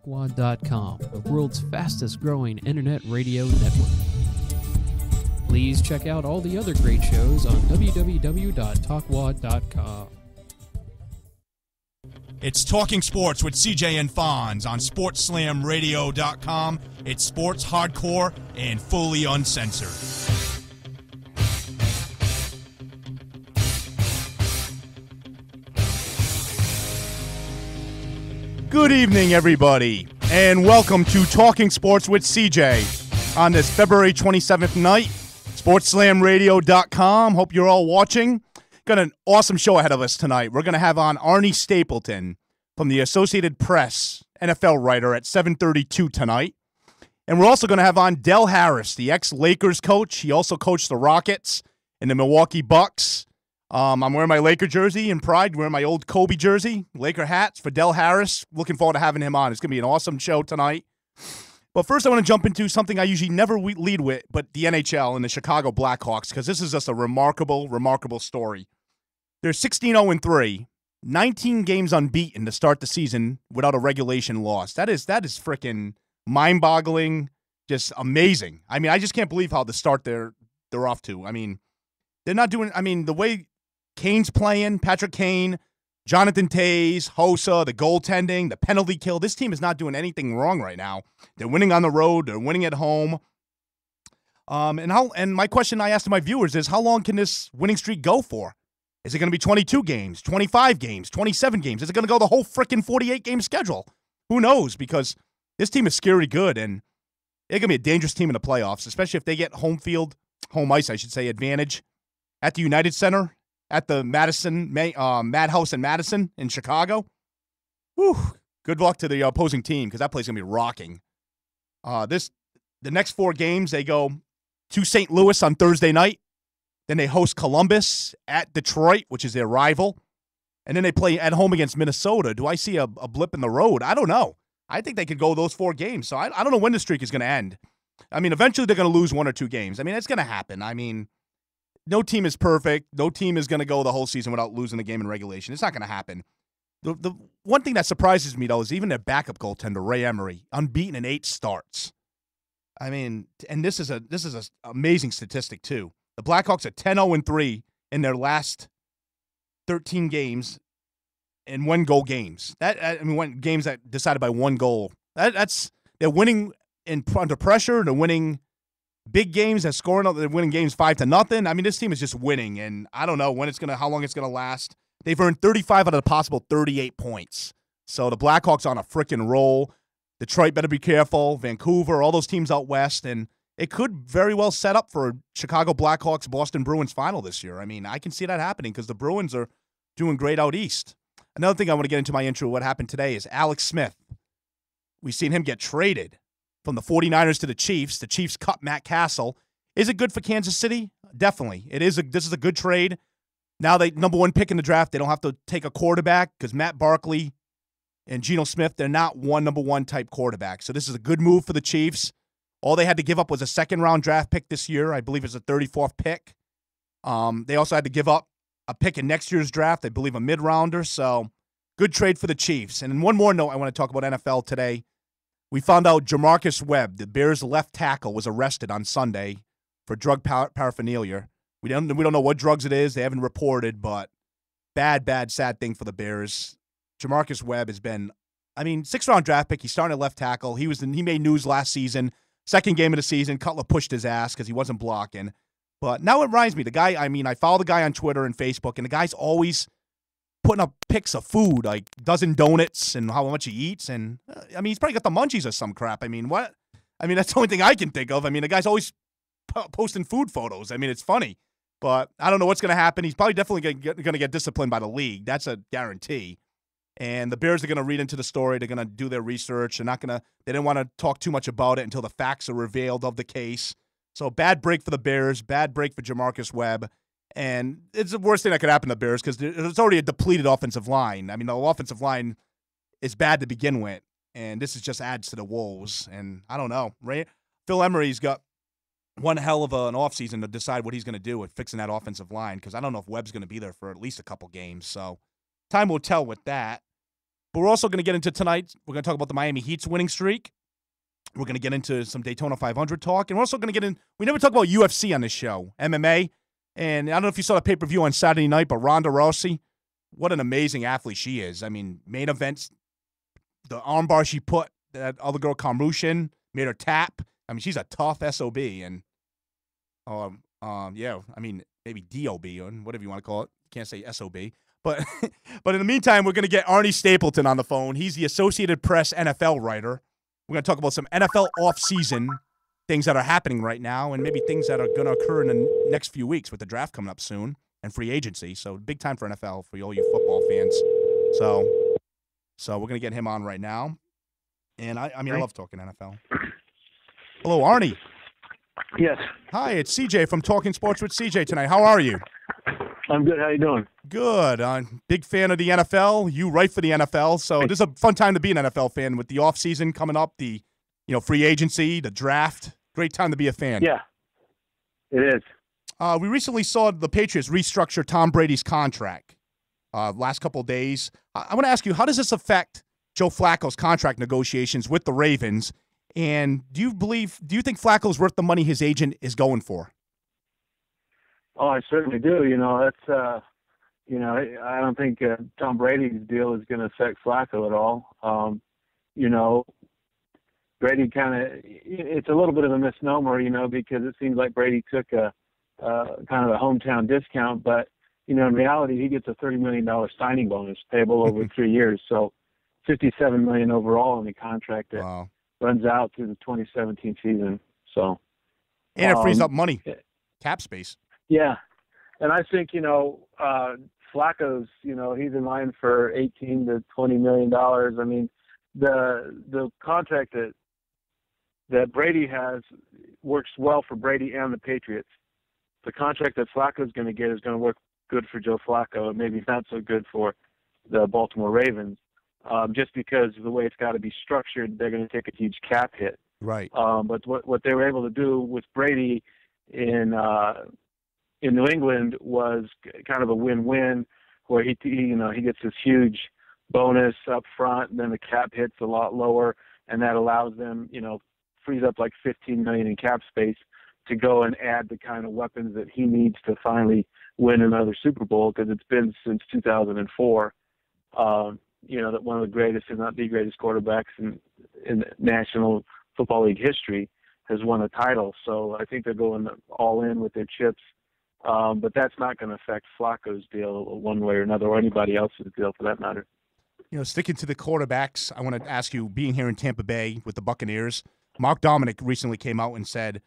TalkWad.com, the world's fastest growing internet radio network. Please check out all the other great shows on www.talkwad.com. It's Talking Sports with CJ and Fonz on SportsSlamRadio.com. It's sports hardcore and fully uncensored. Good evening, everybody, and welcome to Talking Sports with CJ on this February 27th night. SportsSlamRadio.com. Hope you're all watching. Got an awesome show ahead of us tonight. We're going to have on Arnie Stapleton from the Associated Press, NFL writer, at 7:32 tonight. And we're also going to have on Del Harris, the ex-Lakers coach. He also coached the Rockets and the Milwaukee Bucks. I'm wearing my Laker jersey in pride, wearing my old Kobe jersey, Laker hats for Del Harris. Looking forward to having him on. It's going to be an awesome show tonight. But first I want to jump into something I usually never lead with, but the NHL and the Chicago Blackhawks, because this is just a remarkable, remarkable story. They're 16-0-3, 19 games unbeaten to start the season without a regulation loss. That is freaking mind-boggling, just amazing. I mean, I just can't believe how the start they're off to. I mean, they're not doing, the way Kane's playing, Patrick Kane, Jonathan Toews, Hossa, the goaltending, the penalty kill. This team is not doing anything wrong right now. They're winning on the road. They're winning at home. And my question I asked to my viewers is, how long can this winning streak go for? Is it going to be 22 games, 25 games, 27 games? Is it going to go the whole freaking 48-game schedule? Who knows? Because this team is scary good, and they're going to be a dangerous team in the playoffs, especially if they get home ice, advantage at the United Center, at the Madhouse in Madison in Chicago. Whew. Good luck to the opposing team, because that place is going to be rocking. The next 4 games, they go to St. Louis on Thursday night. Then they host Columbus at Detroit, which is their rival. And then they play at home against Minnesota. Do I see a blip in the road? I don't know. I think they could go those 4 games. So I don't know when the streak is going to end. I mean, eventually they're going to lose 1 or 2 games. I mean, it's going to happen. I mean, no team is perfect. No team is going to go the whole season without losing a game in regulation. It's not going to happen. The one thing that surprises me, though, is even their backup goaltender, Ray Emery, unbeaten in 8 starts. I mean, and this is an amazing statistic, too. The Blackhawks are 10-0-3 in their last 13 games and 1-goal games. Games that decided by 1 goal. They're winning under pressure. They're winning big games. They're winning games 5-0. I mean, this team is just winning, and I don't know how long it's gonna last. They've earned 35 out of the possible 38 points. So the Blackhawks on a freaking roll. Detroit better be careful. Vancouver, all those teams out west, and it could very well set up for a Chicago Blackhawks Boston Bruins final this year. I mean, I can see that happening because the Bruins are doing great out east. Another thing I want to get into my intro, what happened today, is Alex Smith. We've seen him get traded from the 49ers to the Chiefs. The Chiefs cut Matt Castle. Is it good for Kansas City? Definitely. This is a good trade. Now they number 1 pick in the draft. They don't have to take a quarterback because Matt Barkley and Geno Smith, they're not number 1 type quarterback. So this is a good move for the Chiefs. All they had to give up was a 2nd-round draft pick this year. I believe it's a 34th pick. They also had to give up a pick in next year's draft. I believe a mid-rounder. So good trade for the Chiefs. And one more note I want to talk about NFL today. We found out Jamarcus Webb, the Bears' left tackle, was arrested on Sunday for drug paraphernalia. We don't know what drugs it is. They haven't reported, but bad, sad thing for the Bears. Jamarcus Webb has been, 6th-round draft pick. He's starting at left tackle. He made news last season. 2nd game of the season, Cutler pushed his ass because he wasn't blocking. But now it reminds me, the guy, I follow the guy on Twitter and Facebook, and the guy's always putting up pics of food, like dozen donuts and how much he eats. And, he's probably got the munchies or some crap. What? That's the only thing I can think of. The guy's always posting food photos. It's funny. But I don't know what's going to happen. He's probably definitely going to get disciplined by the league. That's a guarantee. And the Bears are going to read into the story. They're going to do their research. They didn't want to talk too much about it until the facts are revealed of the case. So bad break for the Bears, bad break for Jamarcus Webb. And it's the worst thing that could happen to the Bears because it's already a depleted offensive line. The offensive line is bad to begin with. And this just adds to the woes. And I don't know. Right? Phil Emery's got one hell of an offseason to decide what he's going to do with fixing that offensive line because I don't know if Webb's going to be there for at least a couple games. So time will tell with that. But we're also going to get into tonight. We're going to talk about the Miami Heat's winning streak. We're going to get into some Daytona 500 talk. And we're also going to get in. We never talk about UFC on this show, MMA. And I don't know if you saw the pay-per-view on Saturday night, but Ronda Rousey, what an amazing athlete she is. I mean, main events, the armbar she put that other girl, Carmouche, made her tap. I mean, she's a tough SOB. And, yeah, I mean, maybe DOB or whatever you want to call it. Can't say SOB. But but in the meantime, we're going to get Arnie Stapleton on the phone. He's the Associated Press NFL writer. We're going to talk about some NFL offseason things that are happening right now and maybe things that are going to occur in the next few weeks with the draft coming up soon and free agency. So big time for NFL for all you football fans. So we're going to get him on right now. And I love talking NFL. Hello, Arnie. Yes. Hi, it's CJ from Talking Sports with CJ tonight. How are you? I'm good. How you doing? Good. Big fan of the NFL. You write for the NFL, so this is a fun time to be an NFL fan with the offseason coming up, the free agency, the draft. Great time to be a fan. Yeah, it is. We recently saw the Patriots restructure Tom Brady's contract last couple of days. I want to ask you, how does this affect Joe Flacco's contract negotiations with the Ravens? And do you think Flacco's worth the money his agent is going for? Oh, I certainly do. That's, I don't think Tom Brady's deal is going to affect Flacco at all. Brady it's a little bit of a misnomer, because it seems like Brady took a kind of a hometown discount, but, in reality, he gets a $30 million signing bonus payable over 3 years. So $57 million overall in the contract that runs out through the 2017 season. So, and it frees up money, cap space. Yeah. And I think, Flacco's, he's in line for $18 to $20 million. I mean, the contract that Brady has works well for Brady and the Patriots. The contract that Flacco's going to get is going to work good for Joe Flacco and maybe not so good for the Baltimore Ravens. Just because of the way it's got to be structured, they're going to take a huge cap hit. Right. But what they were able to do with Brady in New England was kind of a win-win, where he gets this huge bonus up front, and then the cap hits a lot lower, and that allows them, frees up like $15 million in cap space to go and add the kind of weapons that he needs to finally win another Super Bowl, because it's been since 2004. That one of the greatest, if not the greatest, quarterbacks in National Football League history has won a title. So I think they're going all in with their chips. But that's not going to affect Flacco's deal one way or another, or anybody else's deal for that matter. Sticking to the quarterbacks, I want to ask you, being here in Tampa Bay with the Buccaneers, Mark Dominic recently came out and said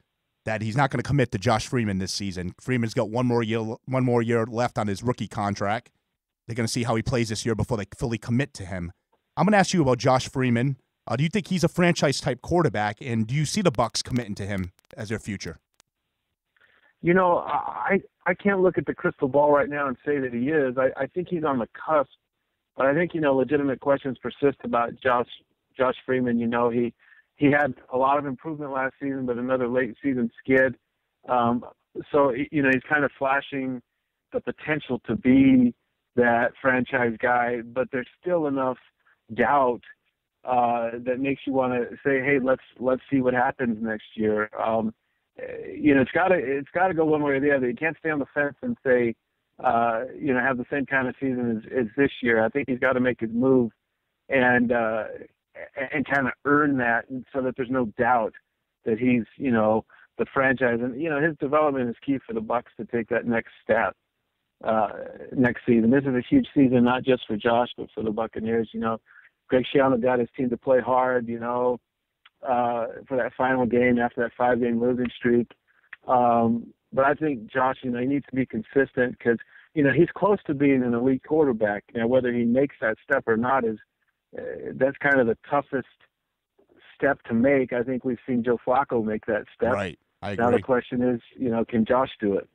that he's not going to commit to Josh Freeman this season. Freeman's got one more year left on his rookie contract. They're going to see how he plays this year before they fully commit to him. I'm going to ask you about Josh Freeman. Do you think he's a franchise-type quarterback, and do you see the Bucs committing to him as their future? I can't look at the crystal ball right now and say that he is. I think he's on the cusp, but I think, legitimate questions persist about Josh Freeman. He had a lot of improvement last season, but another late season skid. So, he's kind of flashing the potential to be that franchise guy, but there's still enough doubt that makes you want to say, hey, let's see what happens next year. It's got to go one way or the other. You can't stay on the fence and say, have the same kind of season as this year. I think he's got to make his move and kind of earn that, so that there's no doubt that he's, the franchise. And, his development is key for the Bucs to take that next step next season. This is a huge season, not just for Josh, but for the Buccaneers. Greg Schiano got his team to play hard, for that final game after that 5-game losing streak. But I think Josh, he needs to be consistent, because, he's close to being an elite quarterback. Whether he makes that step or not that's kind of the toughest step to make. I think we've seen Joe Flacco make that step. Right. I agree. Now the question is, can Josh do it?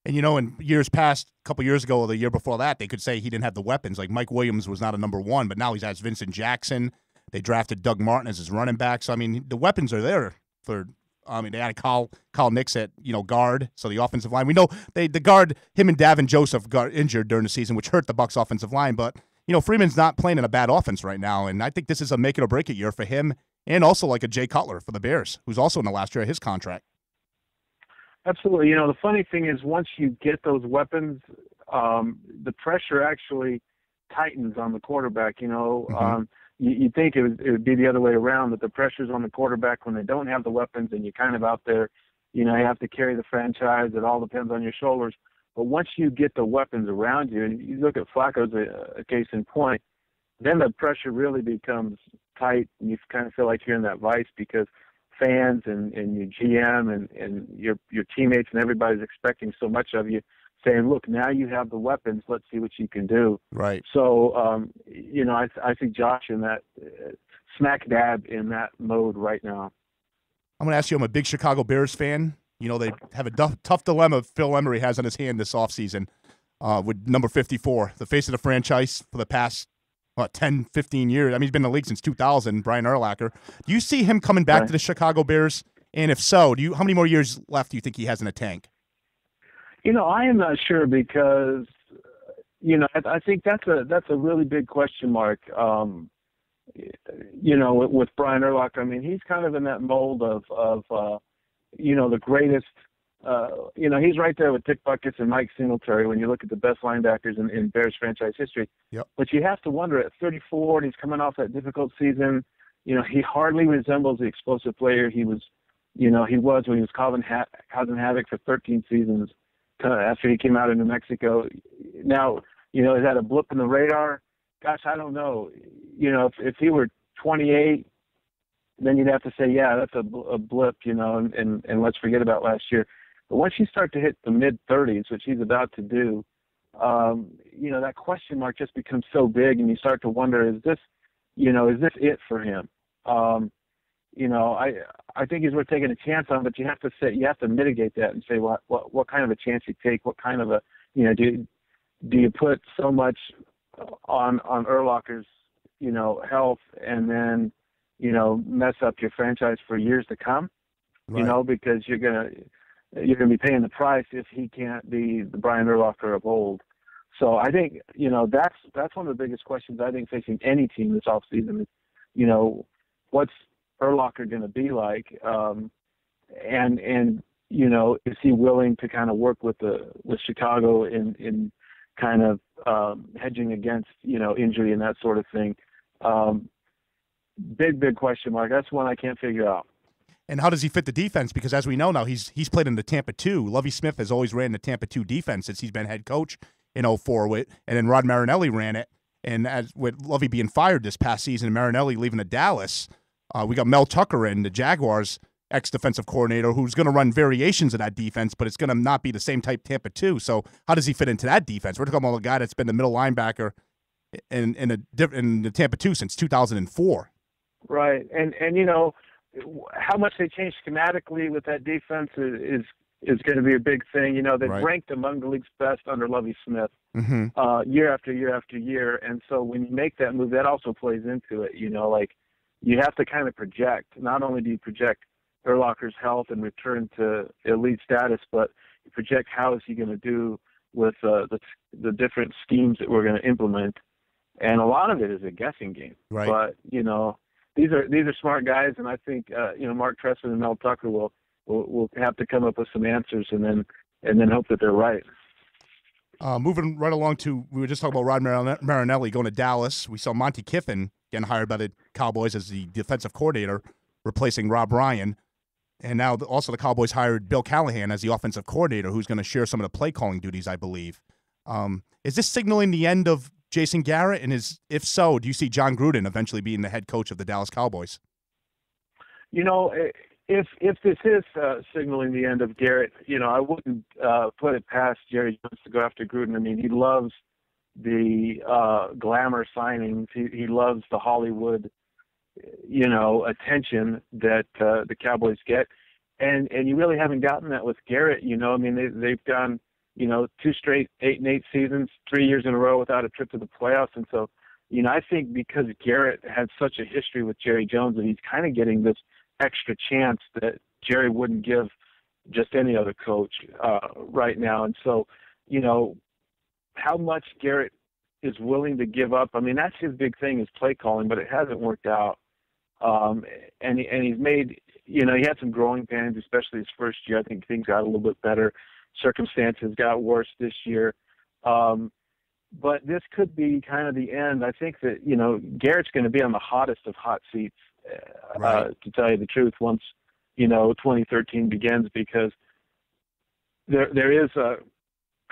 And, in years past, a couple years ago or the year before that, they could say he didn't have the weapons. Like Mike Williams was not a number one, but now he has Vincent Jackson. They drafted Doug Martin as his running back. So, the weapons are there for they had Kyle Nix at, guard, so the offensive line. We know the guard, him and Davin Joseph got injured during the season, which hurt the Bucs offensive line. But, Freeman's not playing in a bad offense right now, and I think this is a make it or break it year for him, and also like a Jay Cutler for the Bears, who's also in the last year of his contract. Absolutely. The funny thing is, once you get those weapons, the pressure actually tightens on the quarterback. You think it would be the other way around, that the pressure's on the quarterback when they don't have the weapons, and you're kind of out there. You have to carry the franchise. It all depends on your shoulders. But once you get the weapons around you, and you look at Flacco as a case in point, then the pressure really becomes tight, and you kind of feel like you're in that vice, because fans and your GM and your teammates and everybody's expecting so much of you, saying, look, now you have the weapons, let's see what you can do. Right. So, I see Josh in that smack dab in that mode right now. I'm going to ask you, I'm a big Chicago Bears fan. They have a tough dilemma Phil Emery has on his hand this offseason with number 54, the face of the franchise for the past 10, 15 years. I mean, he's been in the league since 2000, Brian Urlacher. Do you see him coming back to the Chicago Bears? And if so, how many more years left do you think he has in the tank? I am not sure, because, I think that's a really big question mark. With Brian Urlacher, I mean, he's kind of in that mold of the greatest. He's right there with Dick Butkus and Mike Singletary when you look at the best linebackers in Bears franchise history. Yep. But you have to wonder, at 34, and he's coming off that difficult season, he hardly resembles the explosive player he was when he was causing havoc for 13 seasons after he came out of New Mexico. Now, is that a blip in the radar? Gosh, I don't know. If he were 28, then you'd have to say, yeah, that's a blip, and let's forget about last year. But once you start to hit the mid-30s, which he's about to do, that question mark just becomes so big, and you start to wonder, is this it for him? I think he's worth taking a chance on, but you have to mitigate that and say, what kind of a chance you take? What kind of do you put so much on Urlacher's, health, and then, mess up your franchise for years to come, right. Because you're gonna be paying the price if he can't be the Brian Urlacher of old. So I think, that's one of the biggest questions I think facing any team this offseason is, what's Urlacher going to be like? And is he willing to kind of work with Chicago in kind of hedging against, injury and that sort of thing? Big question mark. That's one I can't figure out. And how does he fit the defense? Because as we know now, he's played in the Tampa 2. Lovie Smith has always ran the Tampa 2 defense since he's been head coach in 2004 and then Rod Marinelli ran it. And as with Lovie being fired this past season and Marinelli leaving to Dallas, we got Mel Tucker in, the Jaguars ex-defensive coordinator, who's going to run variations of that defense, but it's going to not be the same type Tampa 2. So how does he fit into that defense? We're talking about a guy that's been the middle linebacker in the Tampa 2 since 2004. Right, and how much they change schematically with that defense is going to be a big thing. They've ranked among the league's best under Lovie Smith year after year after year, and so when you make that move, that also plays into it. You have to kind of project. Not only do you project Urlacher's health and return to elite status, but you project how is he going to do with the different schemes that we're going to implement, and a lot of it is a guessing game. Right. But these are smart guys, and I think Mark Trestman and Mel Tucker will have to come up with some answers, and then hope that they're right. Moving right along we were just talking about Rod Marinelli going to Dallas. We saw Monty Kiffin getting hired by the Cowboys as the defensive coordinator, replacing Rob Ryan. And now also the Cowboys hired Bill Callahan as the offensive coordinator, who's going to share some of the play calling duties, I believe. Is this signaling the end of Jason Garrett? And if so, do you see John Gruden eventually being the head coach of the Dallas Cowboys? If this is signaling the end of Garrett, I wouldn't put it past Jerry Jones to go after Gruden. I mean, he loves the glamour signings. He loves the Hollywood, attention that the Cowboys get, and you really haven't gotten that with Garrett. I mean, they've gone 2 straight 8-8 seasons, 3 years in a row without a trip to the playoffs, and so I think because Garrett had such a history with Jerry Jones that he's kind of getting this extra chance that Jerry wouldn't give just any other coach right now. And so, how much Garrett is willing to give up. I mean, that's his big thing is play calling, but it hasn't worked out. And he's made, he had some growing pains, especially his first year. I think things got a little bit better. Circumstances got worse this year. But this could be kind of the end. I think that, Garrett's going to be on the hottest of hot seats, to tell you the truth, once, 2013 begins, because there is a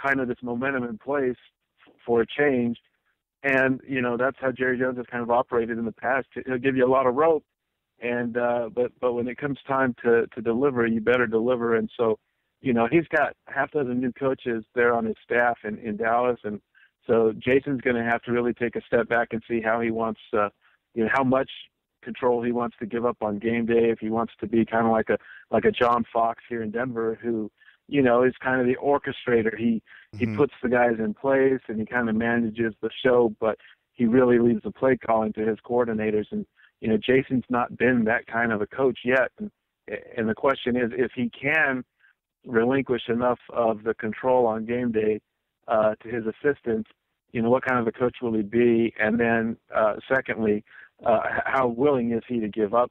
kind of this momentum in place for a change. And, that's how Jerry Jones has kind of operated in the past. He'll give you a lot of rope, and but when it comes time to deliver, you better deliver. And so, he's got half a dozen new coaches there on his staff in Dallas, and so Jason's going to have to really take a step back and see how he wants, how much control he wants to give up on game day. If he wants to be kind of like a John Fox here in Denver, who, is kind of the orchestrator. He puts the guys in place and he kind of manages the show, but he really leaves the play calling to his coordinators. And, Jason's not been that kind of a coach yet. And the question is, if he can relinquish enough of the control on game day to his assistants, what kind of a coach will he be? And then secondly, how willing is he to give up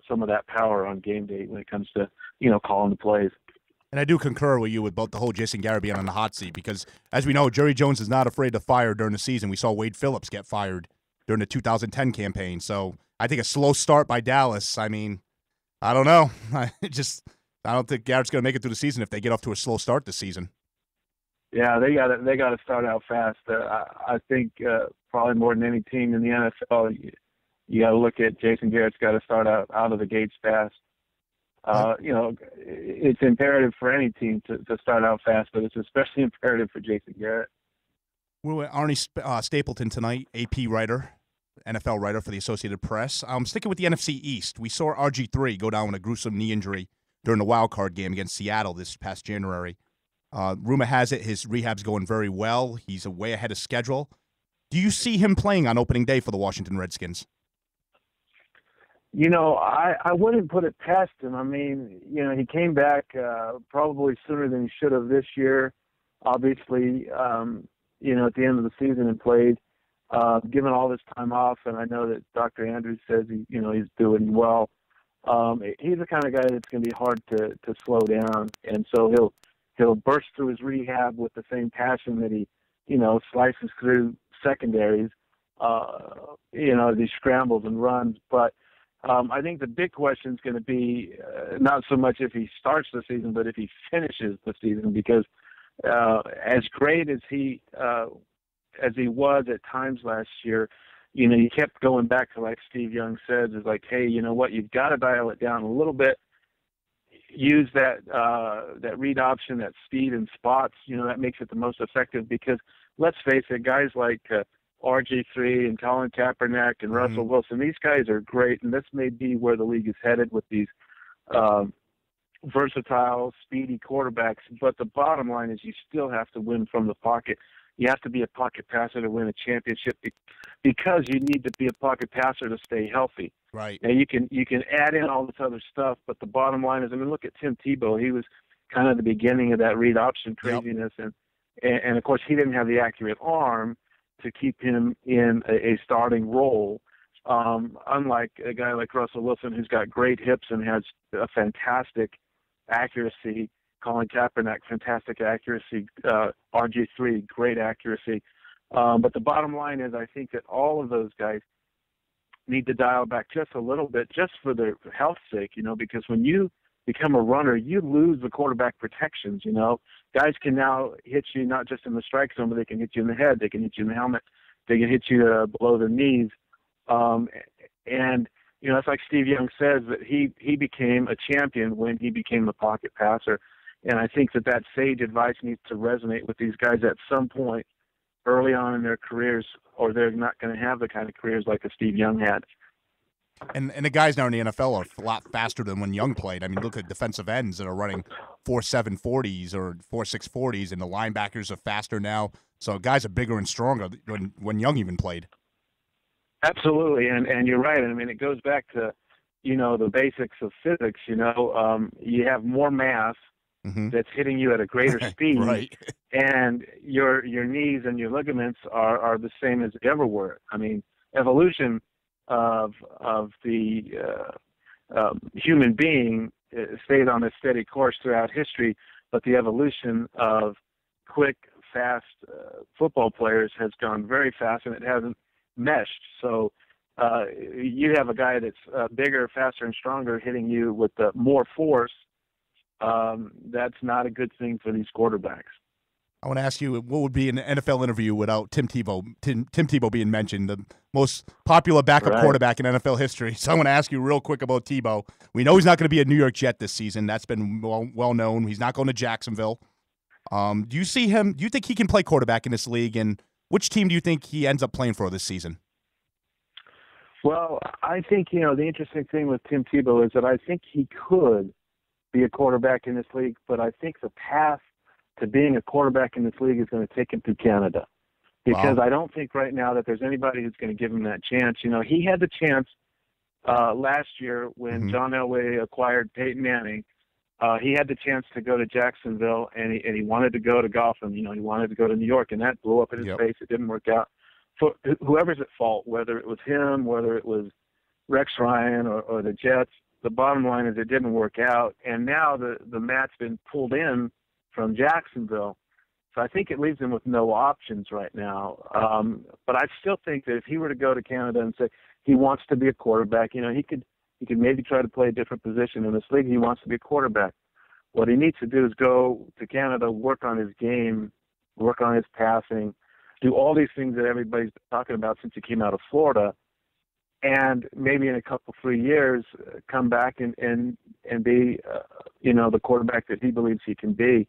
some of that power on game day when it comes to, calling the plays? And I do concur with you about the whole Jason Garrett being on the hot seat, because as we know, Jerry Jones is not afraid to fire during the season. We saw Wade Phillips get fired during the 2010 campaign. So I think a slow start by Dallas, I mean, I don't know. I don't think Garrett's going to make it through the season if they get off to a slow start this season. Yeah, they got to start out fast. I think probably more than any team in the NFL, you got to look at Jason Garrett's got to start out of the gates fast. It's imperative for any team to start out fast, but it's especially imperative for Jason Garrett. We're with Arnie Stapleton tonight, AP writer, NFL writer for the Associated Press. Sticking with the NFC East, we saw RG3 go down with a gruesome knee injury during the wild card game against Seattle this past January. Rumor has it his rehab's going very well. He's way ahead of schedule. Do you see him playing on opening day for the Washington Redskins? I wouldn't put it past him. I mean, he came back probably sooner than he should have this year. Obviously, at the end of the season and played, given all this time off, and I know that Dr. Andrews says he's doing well. He's the kind of guy that's going to be hard to slow down, and so he'll burst through his rehab with the same passion that he, slices through secondaries, as he scrambles and runs. But I think the big question is going to be not so much if he starts the season, but if he finishes the season, because as great as he was at times last year, you kept going back to, like Steve Young says, is like, hey, you know what, you've got to dial it down a little bit. Use that read option, that speed and spots. That makes it the most effective, because let's face it, guys like RG3 and Colin Kaepernick and Russell Wilson, these guys are great, and this may be where the league is headed with these versatile, speedy quarterbacks. But the bottom line is you still have to win from the pocket. You have to be a pocket passer to win a championship, because you need to be a pocket passer to stay healthy. Right. Now you can add in all this other stuff, but the bottom line is, look at Tim Tebow. He was kind of the beginning of that read option craziness, and of course he didn't have the accurate arm to keep him in a starting role, unlike a guy like Russell Wilson, who's got great hips and has a fantastic accuracy. Colin Kaepernick, fantastic accuracy. RG3, great accuracy. But the bottom line is, I think that all of those guys need to dial back just a little bit, just for their health's sake, because when you become a runner, you lose the quarterback protections. Guys can now hit you not just in the strike zone, but they can hit you in the head, they can hit you in the helmet, they can hit you below the knees. And it's like Steve Young says, that he became a champion when he became a pocket passer. And I think that sage advice needs to resonate with these guys at some point early on in their careers, or they're not going to have the kind of careers like a Steve Young had. And the guys now in the NFL are a lot faster than when Young played. I mean, look at defensive ends that are running 4.7 40s or 4.6 40s, and the linebackers are faster now. So guys are bigger and stronger when Young even played. Absolutely, and you're right. I mean, it goes back to, the basics of physics. You have more mass, that's hitting you at a greater speed, Right. and your knees and your ligaments are the same as they ever were. I mean, evolution of the human being stayed on a steady course throughout history, but the evolution of quick, fast football players has gone very fast, and it hasn't meshed. So you have a guy that's bigger, faster, and stronger hitting you with more force. That's not a good thing for these quarterbacks. I want to ask you, what would be an NFL interview without Tim Tebow? Tim Tebow being mentioned, the most popular backup quarterback in NFL history. So I want to ask you real quick about Tebow. We know he's not going to be a New York Jet this season. That's been well known. He's not going to Jacksonville. Do you see him? Do you think he can play quarterback in this league? And which team do you think he ends up playing for this season? Well, I think, the interesting thing with Tim Tebow is that I think he could be a quarterback in this league, but I think the path to being a quarterback in this league is going to take him through Canada, because I don't think right now that there's anybody who's going to give him that chance. He had the chance last year when John Elway acquired Peyton Manning. He had the chance to go to Jacksonville, and he wanted to go to Gotham. He wanted to go to New York, and that blew up in his face. It didn't work out. For whoever's at fault, whether it was him, whether it was Rex Ryan or the Jets, the bottom line is it didn't work out, and now the mat's been pulled in from Jacksonville. So I think it leaves him with no options right now. But I still think that if he were to go to Canada and say he wants to be a quarterback, he could maybe try to play a different position in this league. He wants to be a quarterback. What he needs to do is go to Canada, work on his game, work on his passing, do all these things that everybody's been talking about since he came out of Florida, and maybe in a couple, 3 years, come back and be, the quarterback that he believes he can be.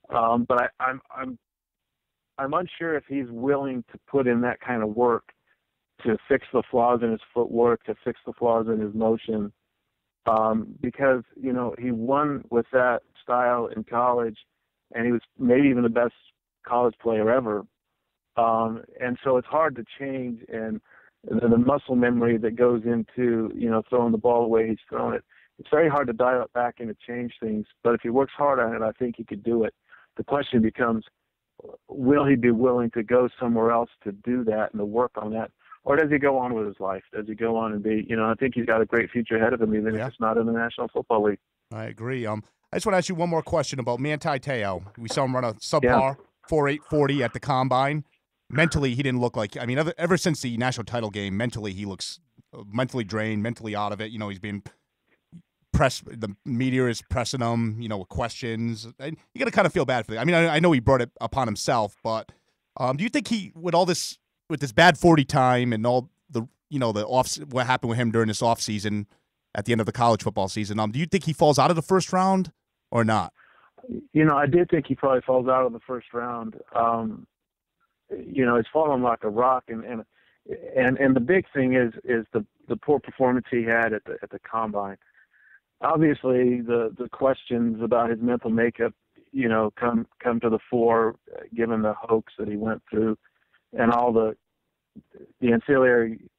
But I'm unsure if he's willing to put in that kind of work to fix the flaws in his footwork, to fix the flaws in his motion, because he won with that style in college, and he was maybe even the best college player ever. And so it's hard to change, and the muscle memory that goes into throwing the ball the way he's thrown it. It's very hard to dial it back and to change things. But if he works hard on it, I think he could do it. The question becomes, will he be willing to go somewhere else to do that and to work on that? Or does he go on with his life? Does he go on and be, I think he's got a great future ahead of him, even if it's not in the National Football League. I agree. I just want to ask you one more question about Manti Te'o. We saw him run a subpar 4.840 at the Combine. Mentally, he didn't look like, ever since the national title game, mentally he looks mentally drained, mentally out of it. He's being pressed, the media is pressing him, with questions. And you got to kind of feel bad for that. I know he brought it upon himself, but do you think he, with this bad 40 time and all the, what happened with him during this off season at the end of the college football season, do you think he falls out of the first round or not? I did think he probably falls out of the first round. He's fallen like a rock, and the big thing is the poor performance he had at the Combine. Obviously, the questions about his mental makeup, come to the fore, given the hoax that he went through, and all the ancillary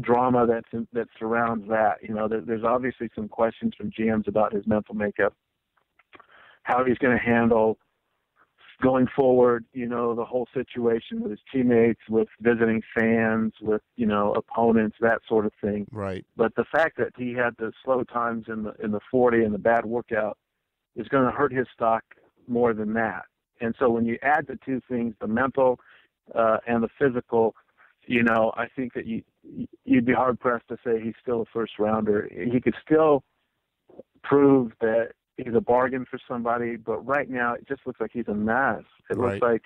drama that surrounds that. There's obviously some questions from GMs about his mental makeup, how he's going to handle going forward, the whole situation with his teammates, with visiting fans, with, opponents, that sort of thing. Right. But the fact that he had the slow times in the 40 and the bad workout is going to hurt his stock more than that. And so when you add the two things, the mental and the physical, I think that you'd be hard-pressed to say he's still a first-rounder. He could still prove that he's a bargain for somebody, but right now it just looks like he's a mess. It looks like,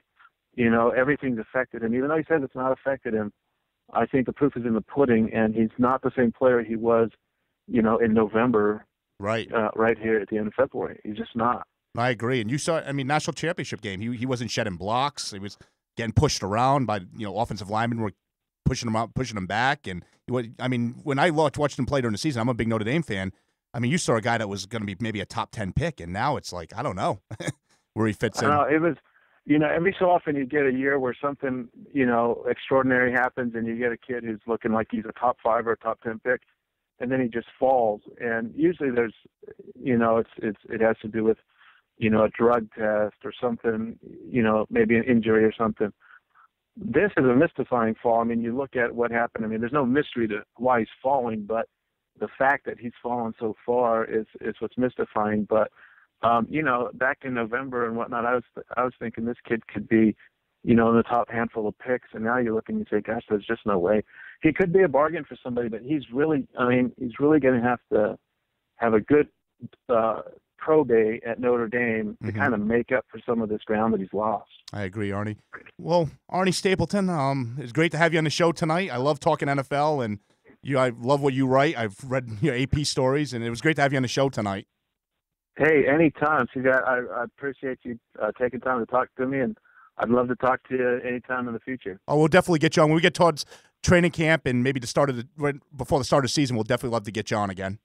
everything's affected him. Even though he says it's not affected him, I think the proof is in the pudding, and he's not the same player he was, in November, right here at the end of February. He's just not. I agree. And you saw, national championship game, he wasn't shedding blocks. He was getting pushed around by, offensive linemen were pushing him out, pushing him back. And, when I watched him play during the season, I'm a big Notre Dame fan. You saw a guy that was going to be maybe a top 10 pick, and now it's like, I don't know where he fits in. It was, every so often you get a year where something, extraordinary happens, and you get a kid who's looking like he's a top 5 or a top 10 pick, and then he just falls. And usually there's, it has to do with a drug test or something, maybe an injury or something. This is a mystifying fall. I mean, you look at what happened. I mean, there's no mystery to why he's falling, but the fact that he's fallen so far is what's mystifying. But back in November and whatnot, I was thinking this kid could be, in the top handful of picks, and now you look and you say, gosh, there's just no way. He could be a bargain for somebody, but he's really going to have to have a good pro day at Notre Dame to kind of make up for some of this ground that he's lost. I agree, Arnie. Well, Arnie Stapleton, it's great to have you on the show tonight. I love talking NFL, and I love what you write. I've read your AP stories, and it was great to have you on the show tonight. Hey, anytime. I appreciate you taking time to talk to me, and I'd love to talk to you anytime in the future. Oh, we'll definitely get you on. When we get towards training camp and maybe before the start of the season, we'll definitely love to get you on again.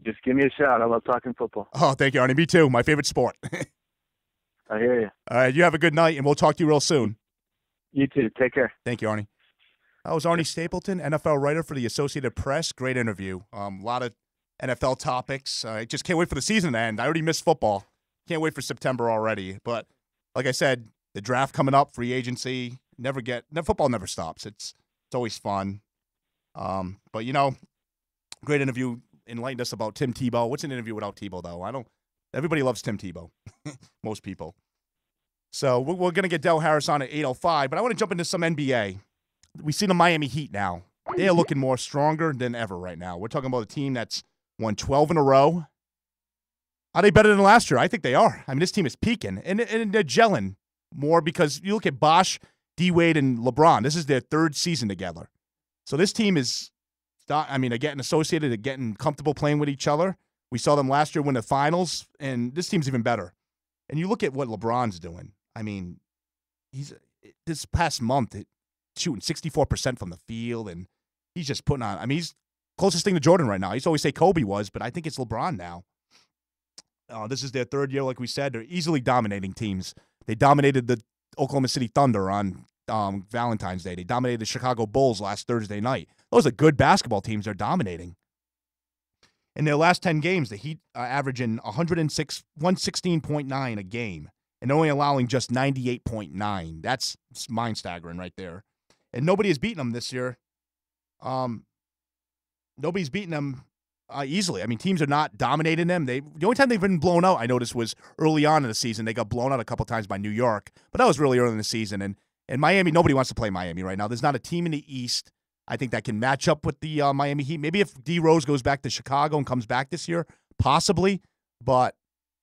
Just give me a shout. I love talking football. Oh, thank you, Arnie. Me too. My favorite sport. I hear you. All right, you have a good night, and we'll talk to you real soon. You too. Take care. Thank you, Arnie. That was Arnie Stapleton, NFL writer for the Associated Press. Great interview. A lot of NFL topics. I just can't wait for the season to end. I already missed football. Can't wait for September already. But like I said, the draft coming up, free agency. Football never stops. It's always fun. But great interview. Enlightened us about Tim Tebow. What's an interview without Tebow, though? Everybody loves Tim Tebow. Most people. So we're going to get Del Harris on at 8:05, but I want to jump into some NBA. We see the Miami Heat now. They are looking more stronger than ever right now. We're talking about a team that's won 12 in a row. Are they better than last year? I think they are. I mean, this team is peaking, and they're gelling more because you look at Bosh, D-Wade, and LeBron. This is their third season together. So this team is, they're getting associated, they're getting comfortable playing with each other. We saw them last year win the finals, and this team's even better. And you look at what LeBron's doing. I mean, he's this past month shooting 64% from the field, and he's just putting on. I mean, he's closest thing to Jordan right now. I used to always say Kobe was, but I think it's LeBron now. This is their third year, like we said. They're easily dominating teams. They dominated the Oklahoma City Thunder on Valentine's Day. They dominated the Chicago Bulls last Thursday night. Those are good basketball teams they're dominating. In their last 10 games, the Heat are averaging 116.9 a game, and only allowing just 98.9. That's mind-staggering right there. And nobody has beaten them this year. Nobody's beaten them easily. I mean, teams are not dominating them. The only time they've been blown out, I noticed, was early on in the season. They got blown out a couple times by New York, but that was really early in the season. And Miami, nobody wants to play Miami right now. There's not a team in the East, I think, that can match up with the Miami Heat. Maybe if D. Rose goes back to Chicago and comes back this year, possibly. And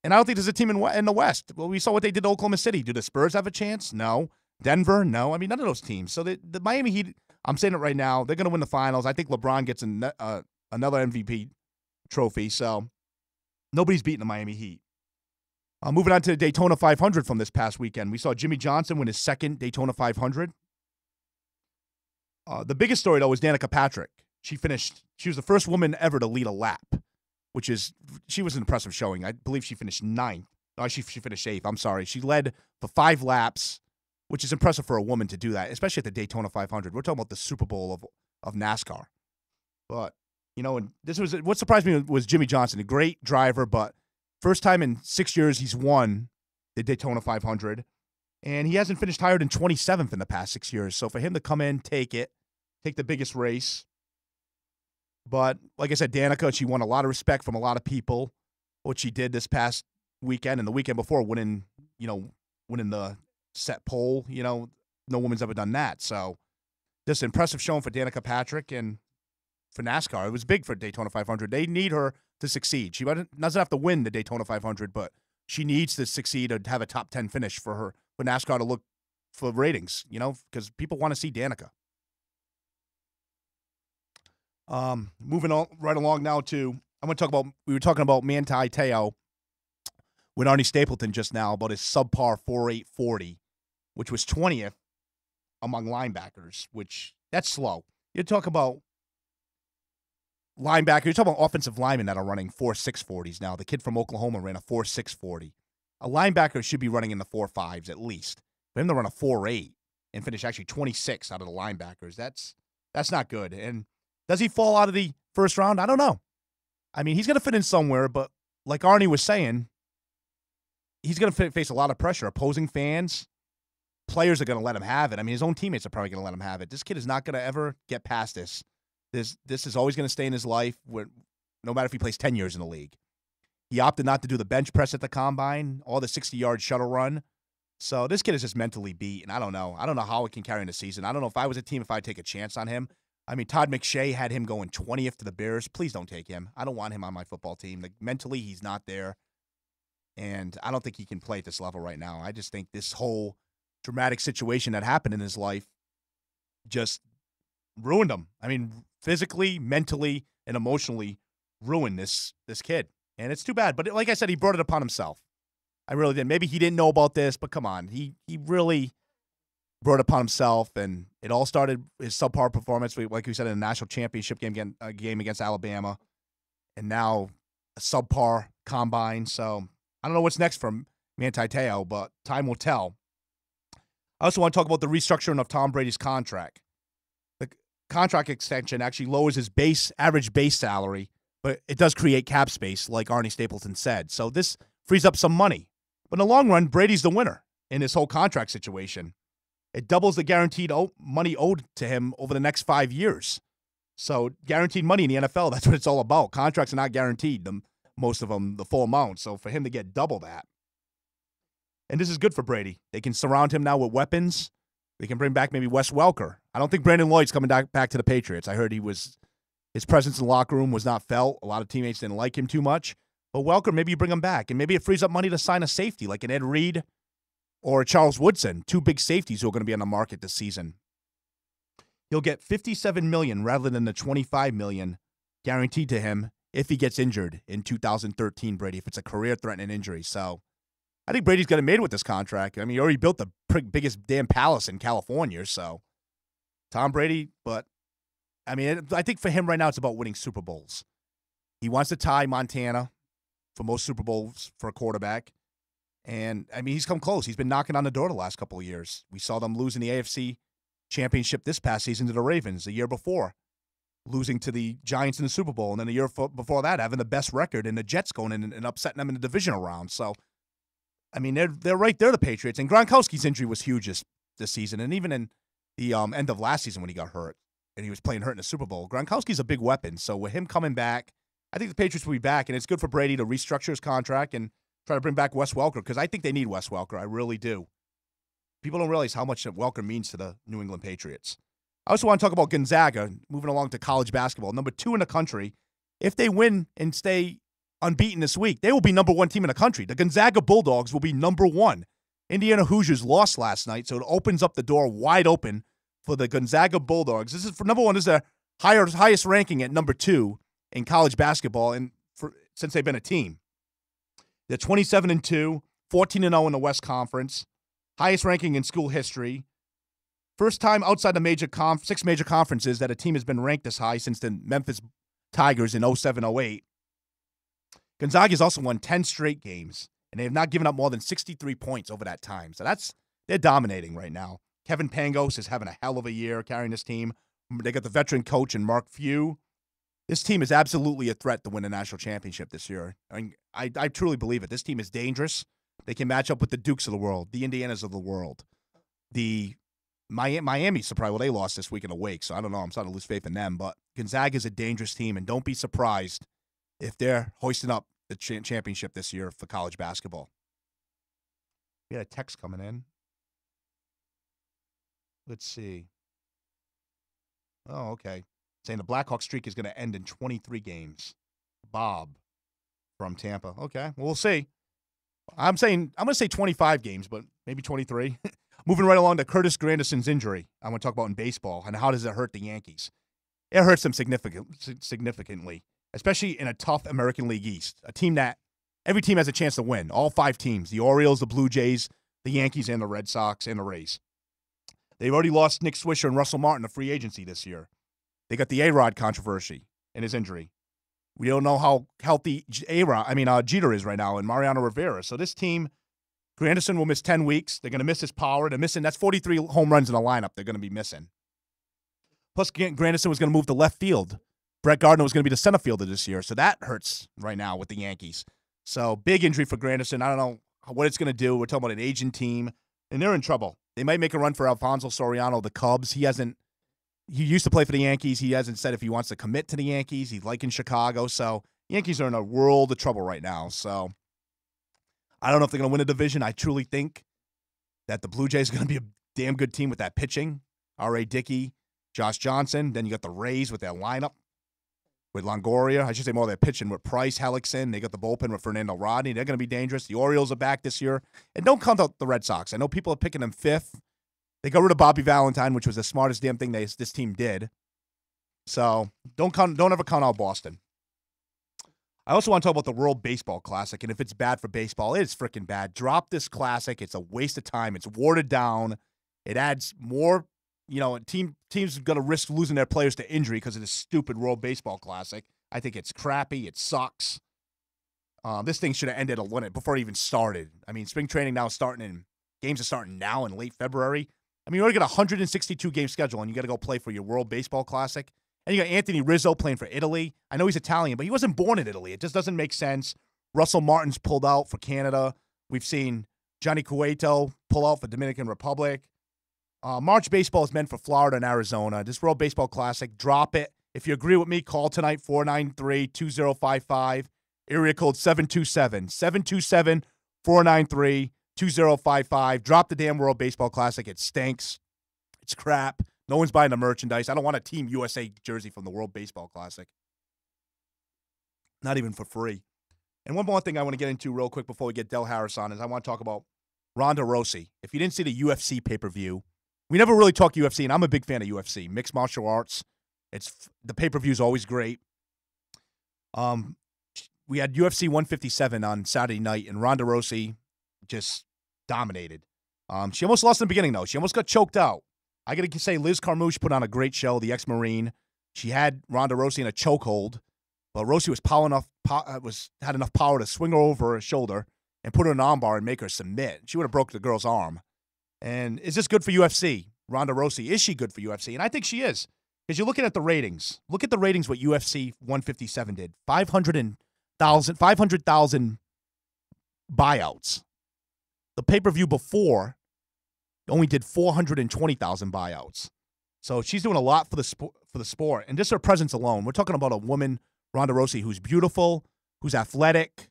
I don't think there's a team in the West. Well, we saw what they did to Oklahoma City. Do the Spurs have a chance? No. Denver? No. I mean, none of those teams. So the Miami Heat, I'm saying it right now, they're going to win the finals. I think LeBron gets another MVP trophy. So nobody's beating the Miami Heat. Moving on to the Daytona 500 from this past weekend. We saw Jimmy Johnson win his second Daytona 500. The biggest story, though, was Danica Patrick. She was the first woman ever to lead a lap, she was an impressive showing. I believe she finished ninth. No, she finished eighth. I'm sorry. She led for 5 laps, which is impressive for a woman to do that, especially at the Daytona 500. We're talking about the Super Bowl of NASCAR. But, and what surprised me was Jimmy Johnson, a great driver, but first time in 6 years he's won the Daytona 500. And he hasn't finished higher than 27th in the past 6 years. So for him to come in, take the biggest race. But like I said, Danica, she won a lot of respect from a lot of people. What she did this past weekend and the weekend before, winning the set pole. No woman's ever done that. So just an impressive showing for Danica Patrick and for NASCAR. It was big for Daytona 500. They need her to succeed. She doesn't have to win the Daytona 500, but she needs to succeed and have a top 10 finish for NASCAR to look for ratings, because people want to see Danica. Moving on right along now to, we were talking about Manti Te'o with Arnie Stapleton just now about his subpar 4.840, which was 20th among linebackers, that's slow. You talk about linebacker, you're talking about offensive linemen that are running 4.640s now. The kid from Oklahoma ran a 4.640. A linebacker should be running in the 4.5s at least. For him to run a 4.8 and finish actually 26 out of the linebackers, that's not good. And does he fall out of the first round? I don't know. I mean, he's going to fit in somewhere, but like Arnie was saying, he's going to face a lot of pressure. Opposing fans, players are going to let him have it. I mean, his own teammates are probably going to let him have it. This kid is not going to ever get past this. This is always going to stay in his life, no matter if he plays 10 years in the league. He opted not to do the bench press at the combine, all the 60-yard shuttle run. So this kid is just mentally beat, and I don't know. I don't know how it can carry in the season. I don't know if I was a team, if I'd take a chance on him. I mean, Todd McShay had him going 20th to the Bears. Please don't take him. I don't want him on my football team. Like, mentally, he's not there, and I don't think he can play at this level right now. I just think this whole dramatic situation that happened in his life just ruined him. I mean, physically, mentally, and emotionally ruined this kid. And it's too bad. But like I said, he brought it upon himself. I really did. Maybe he didn't know about this, but come on. He really brought it upon himself, and it all started his subpar performance, like we said, in a national championship game against Alabama, and now a subpar combine. So I don't know what's next from Manti Te'o, but time will tell. I also want to talk about the restructuring of Tom Brady's contract. The contract extension actually lowers his average base salary, but it does create cap space, like Arnie Stapleton said. So this frees up some money. But in the long run, Brady's the winner in this whole contract situation. It doubles the guaranteed money owed to him over the next 5 years. So guaranteed money in the NFL, that's what it's all about. Contracts are not guaranteed, most of them, the full amount. So for him to get double that. And this is good for Brady. They can surround him now with weapons. They can bring back maybe Wes Welker. I don't think Brandon Lloyd's coming back to the Patriots. I heard his presence in the locker room was not felt. A lot of teammates didn't like him too much. But Welker, maybe you bring him back. And maybe it frees up money to sign a safety like an Ed Reed or a Charles Woodson, two big safeties who are going to be on the market this season. He'll get $57 million rather than the $25 million guaranteed to him if he gets injured in 2013, Brady, if it's a career-threatening injury. So I think Brady's got it made with this contract. I mean, he already built the biggest damn palace in California. So Tom Brady, but I mean, I think for him right now it's about winning Super Bowls. He wants to tie Montana for most Super Bowls for a quarterback. And, I mean, he's come close. He's been knocking on the door the last couple of years. We saw them losing the AFC Championship this past season to the Ravens, the year before, losing to the Giants in the Super Bowl. And then the year before that, having the best record, and the Jets going in and upsetting them in the divisional round. So, I mean, they're right there, the Patriots. And Gronkowski's injury was huge this season. And even in the end of last season when he got hurt, and he was playing hurt in the Super Bowl, Gronkowski's a big weapon. So with him coming back, I think the Patriots will be back. And it's good for Brady to restructure his contract and try to bring back Wes Welker, because I think they need Wes Welker. I really do. People don't realize how much Welker means to the New England Patriots. I also want to talk about Gonzaga, moving along to college basketball. Number 2 in the country. If they win and stay unbeaten this week, they will be number 1 team in the country. The Gonzaga Bulldogs will be number 1. Indiana Hoosiers lost last night, so it opens up the door wide open for the Gonzaga Bulldogs. This is for number 1. This is their highest ranking at number 2 in college basketball, and since they've been a team. They're 27-2, 14-0 in the West Conference, highest ranking in school history. First time outside the 6 major conferences that a team has been ranked this high since the Memphis Tigers in 07-08. Gonzaga has also won 10 straight games, and they have not given up more than 63 points over that time. So they're dominating right now. Kevin Pangos is having a hell of a year carrying this team. They got the veteran coach in Mark Few. This team is absolutely a threat to win a national championship this year. I truly believe it. This team is dangerous. They can match up with the Dukes of the world, the Indianas of the world. The Miami, surprise, well, they lost this week in a Wake, so I don't know. I'm starting to lose faith in them. But Gonzaga is a dangerous team, and don't be surprised if they're hoisting up the championship this year for college basketball. We had a text coming in. Let's see. Oh, okay. Saying the Blackhawks streak is going to end in 23 games. Bob from Tampa. Okay, well, we'll see. I'm going to say 25 games, but maybe 23. Moving right along to Curtis Granderson's injury, I want to talk about in baseball, and how does it hurt the Yankees? It hurts them significantly, especially in a tough American League East, a team that every team has a chance to win. All 5 teams, the Orioles, the Blue Jays, the Yankees, and the Red Sox, and the Rays. They've already lost Nick Swisher and Russell Martin to free agency this year. They got the A-Rod controversy and his injury. We don't know how healthy Jeter is right now, and Mariano Rivera. So this team, Granderson will miss 10 weeks. They're going to miss his power. That's 43 home runs in the lineup they're going to be missing. Plus, Granderson was going to move to left field. Brett Gardner was going to be the center fielder this year, so that hurts right now with the Yankees. So big injury for Granderson. I don't know what it's going to do. We're talking about an aging team, and they're in trouble. They might make a run for Alfonso Soriano, the Cubs. He used to play for the Yankees. He hasn't said if he wants to commit to the Yankees. He's liking Chicago. So Yankees are in a world of trouble right now. So I don't know if they're going to win a division. I truly think that the Blue Jays are going to be a damn good team with that pitching. R.A. Dickey, Josh Johnson. Then you got the Rays with their lineup with Longoria. I should say more their pitching with Price, Hellickson. They got the bullpen with Fernando Rodney. They're going to be dangerous. The Orioles are back this year. And don't count out the Red Sox. I know people are picking them fifth. They got rid of Bobby Valentine, which was the smartest damn thing this team did. So don't ever count out Boston. I also want to talk about the World Baseball Classic, and if it's bad for baseball, it's freaking bad. Drop this classic. It's a waste of time. It's watered down. It adds more, teams are going to risk losing their players to injury because of this stupid World Baseball Classic. I think it's crappy. It sucks. This thing should have ended before it even started. I mean, spring training now is starting, games are starting now in late February. I mean, you already got a 162-game schedule, and you got to go play for your World Baseball Classic. And you got Anthony Rizzo playing for Italy. I know he's Italian, but he wasn't born in Italy. It just doesn't make sense. Russell Martin's pulled out for Canada. We've seen Johnny Cueto pull out for Dominican Republic. March baseball is meant for Florida and Arizona. This World Baseball Classic, drop it. If you agree with me, call tonight, 493-2055, area code 727. 727-493-2055. Drop the damn World Baseball Classic. It stinks. It's crap. No one's buying the merchandise. I don't want a Team USA jersey from the World Baseball Classic. Not even for free. And one more thing I want to get into real quick before we get Del Harris on is I want to talk about Ronda Rousey. If you didn't see the UFC pay-per-view, we never really talk UFC, and I'm a big fan of UFC. Mixed martial arts. The pay-per-view is always great. We had UFC 157 on Saturday night, and Ronda Rousey just dominated. She almost lost in the beginning, though. She almost got choked out. I got to say, Liz Carmouche put on a great show, the ex-Marine. She had Ronda Rousey in a chokehold, but Rousey had enough power to swing her over her shoulder and put her in an armbar and make her submit. She would have broke the girl's arm. And is this good for UFC? Ronda Rousey, is she good for UFC? And I think she is. Because you're looking at the ratings. Look at the ratings what UFC 157 did. 500,000 buyouts. The pay-per-view before only did 420,000 buyouts. So she's doing a lot for the sport. And just her presence alone. We're talking about a woman, Ronda Rousey, who's beautiful, who's athletic.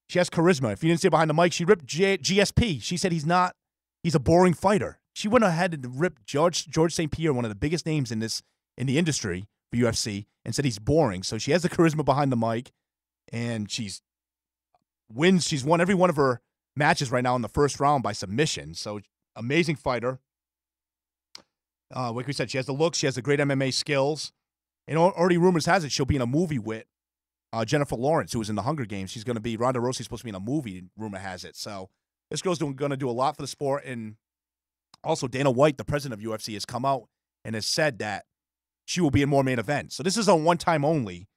She has charisma. If you didn't see it behind the mic, she ripped GSP. She said he's a boring fighter. She went ahead and ripped George St. Pierre, one of the biggest names in the industry for UFC, and said he's boring. So she has the charisma behind the mic, and she's won every one of her matches right now in the first round by submission. So amazing fighter. Like we said, she has the look. She has the great MMA skills. And already rumors has it she'll be in a movie with Jennifer Lawrence, who was in the Hunger Games. She's going to be, Ronda Rousey's supposed to be in a movie, rumor has it. So this girl's going to do a lot for the sport. And also Dana White, the president of UFC, has come out and has said that she will be in more main events. So this is a one-time only.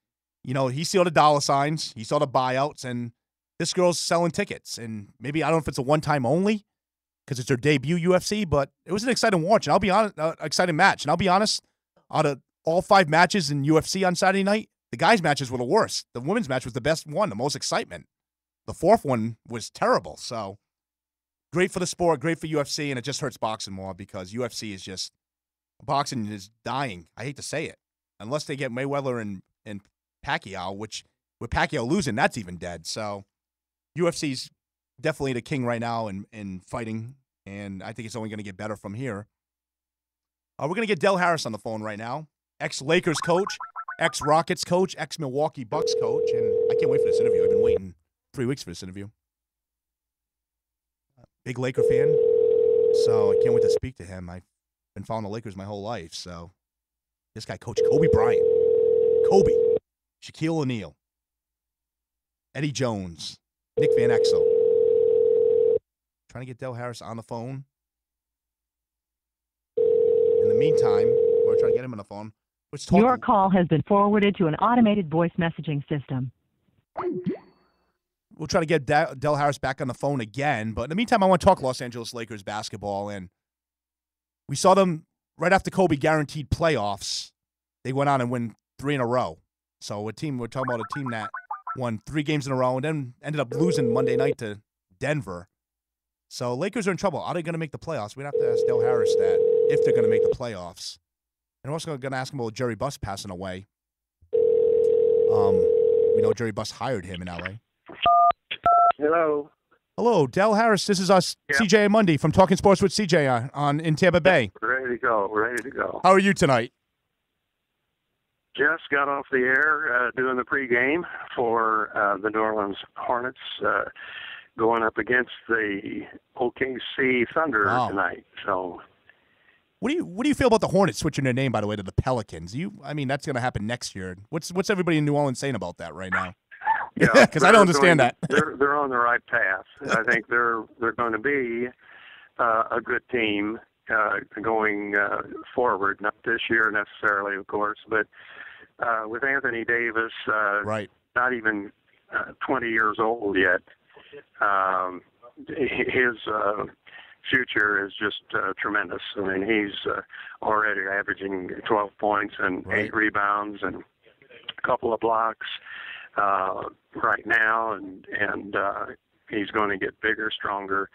He saw the dollar signs. He saw the buyouts. And this girl's selling tickets. And maybe, I don't know if it's a one-time only, because it's her debut UFC, but it was an exciting watch, and I'll be honest, exciting match. And I'll be honest, out of all 5 matches in UFC on Saturday night, the guys' matches were the worst. The women's match was the best one, the most excitement. The fourth one was terrible. So great for the sport, great for UFC, and it just hurts boxing more because boxing is dying. I hate to say it, unless they get Mayweather and Pacquiao, which with Pacquiao losing, that's even dead. So UFC's definitely the king right now in fighting, and I think it's only going to get better from here. We're going to get Del Harris on the phone right now, ex-Lakers coach, ex-Rockets coach, ex-Milwaukee Bucks coach, and I can't wait for this interview. I've been waiting 3 weeks for this interview. Big Laker fan, so I can't wait to speak to him. I've been following the Lakers my whole life, so this guy coached Kobe Bryant, Shaquille O'Neal, Eddie Jones, Nick Van Exel. Trying to get Del Harris on the phone. In the meantime, we're trying to get him on the phone. Your call has been forwarded to an automated voice messaging system. We'll try to get Del Harris back on the phone again. But in the meantime, I want to talk Los Angeles Lakers basketball. And we saw them right after Kobe guaranteed playoffs. They went on and win 3 in a row. So we're talking about a team that won 3 games in a row and then ended up losing Monday night to Denver. So Lakers are in trouble. Are they going to make the playoffs? We'd have to ask Del Harris that, if they're going to make the playoffs. And we're also going to ask him about Jerry Buss passing away. We know Jerry Buss hired him in L.A. Hello. Hello, Del Harris. This is us, Yeah. CJ and Monday from Talking Sports with CJ in Tampa Bay. Ready to go. Ready to go. How are you tonight? Just got off the air doing the pregame for the New Orleans Hornets going up against the OKC Thunder Wow. tonight. So What do you feel about the Hornets switching their name, by the way, to the Pelicans? I mean, that's going to happen next year. What's everybody in New Orleans saying about that right now? yeah, Because I don't understand that. They're on the right path. I think they're going to be a good team going forward. Not this year necessarily, of course, but with Anthony Davis, Right. not even 20 years old yet. His future is just tremendous. I mean, he's already averaging 12 points and Right. 8 rebounds and a couple of blocks right now, and he's going to get bigger, stronger,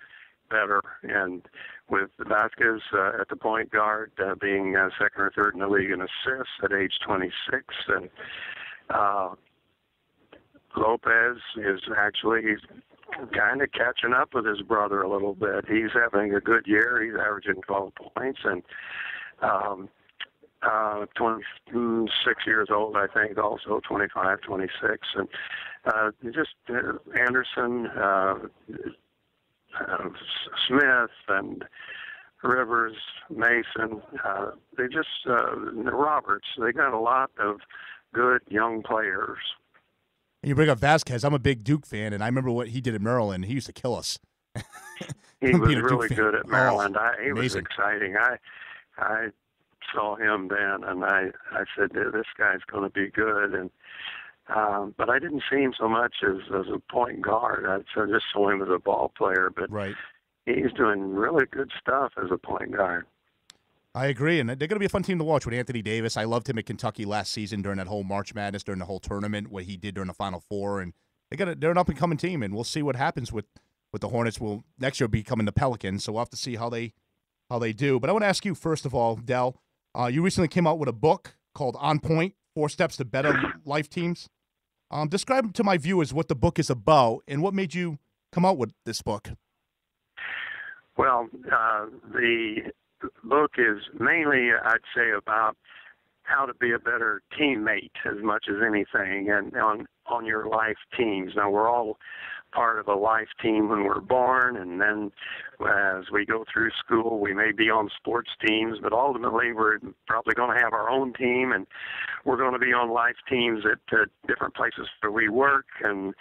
better. And with Vasquez at the point guard, being second or third in the league in assists at age 26, and Lopez is he's kind of catching up with his brother a little bit. He's having a good year. He's averaging 12 points and 26 years old, I think, also 25, 26. And just Anderson, Smith, and Rivers, Mason, they just, Roberts, they got a lot of good young players. You bring up Vasquez. I'm a big Duke fan, and I remember what he did at Maryland. He used to kill us. He was Being a Duke really fan. good at Maryland. He was amazing. exciting. I saw him then, and I said, this guy's going to be good. And but I didn't see him so much as a point guard. I just saw him as a ball player. But Right. he's doing really good stuff as a point guard. I agree, and they're going to be a fun team to watch with Anthony Davis. I loved him at Kentucky last season during that whole March Madness, during the whole tournament, what he did during the Final Four, and they're an up-and-coming team, and we'll see what happens with the Hornets. Will next year be coming the Pelicans, so we'll have to see how they do. But I want to ask you, first of all, Del, you recently came out with a book called On Point, 4 Steps to Better Life Teams. Describe to my viewers what the book is about and what made you come out with this book. Well, the book is mainly, I'd say, about how to be a better teammate as much as anything, and on your life teams. Now, we're all part of a life team when we're born, and then as we go through school, we may be on sports teams, but ultimately we're probably going to have our own team, and we're going to be on life teams at different places where we work, and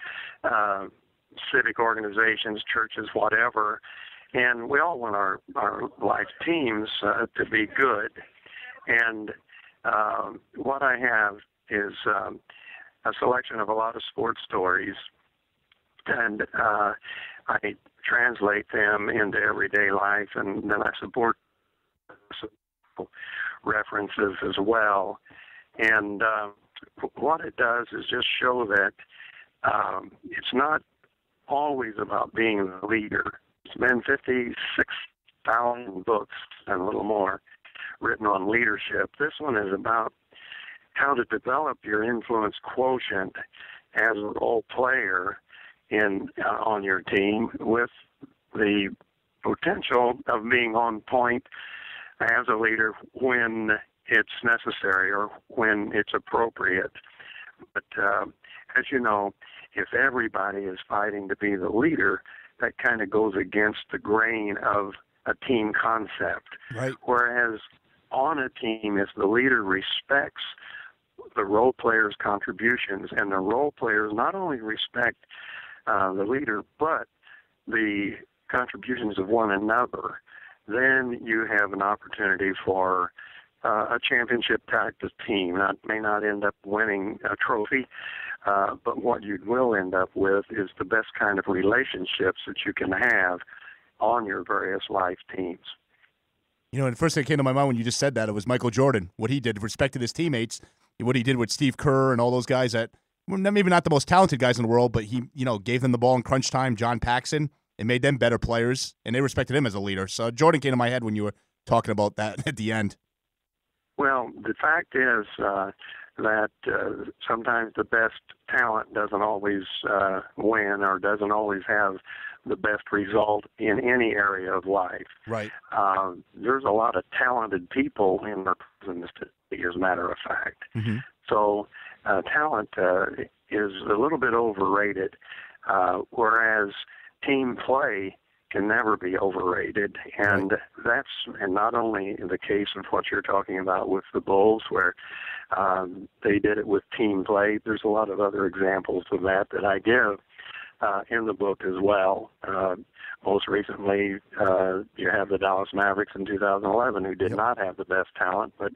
civic organizations, churches, whatever. And we all want our life teams to be good. And what I have is a selection of a lot of sports stories, and I translate them into everyday life, and then I support references as well. And what it does is just show that it's not always about being the leader. It's been 56,000 books and a little more written on leadership. This one is about how to develop your influence quotient as a role player on your team, with the potential of being on point as a leader when it's necessary or when it's appropriate. But as you know, if everybody is fighting to be the leader, that kind of goes against the grain of a team concept. Right. Whereas on a team, if the leader respects the role players' contributions, and the role players not only respect the leader, but the contributions of one another, then you have an opportunity for a championship-type of team. That may not end up winning a trophy, but what you will end up with is the best kind of relationships that you can have on your various life teams. You know, and the first thing that came to my mind when you just said that, it was Michael Jordan, what he did, respected his teammates, what he did with Steve Kerr and all those guys that were maybe not the most talented guys in the world, but he, gave them the ball in crunch time, John Paxson, It made them better players, and they respected him as a leader. So Jordan came to my head when you were talking about that at the end. Well, the fact is that sometimes the best talent doesn't always win or doesn't always have the best result in any area of life. Right. There's a lot of talented people in our prison, as a matter of fact. Mm-hmm. So talent is a little bit overrated, whereas team play can never be overrated, and that's not only the case of what you're talking about with the Bulls, where they did it with team play. There's a lot of other examples of that I give in the book as well. Most recently, you have the Dallas Mavericks in 2011, who did not have the best talent, but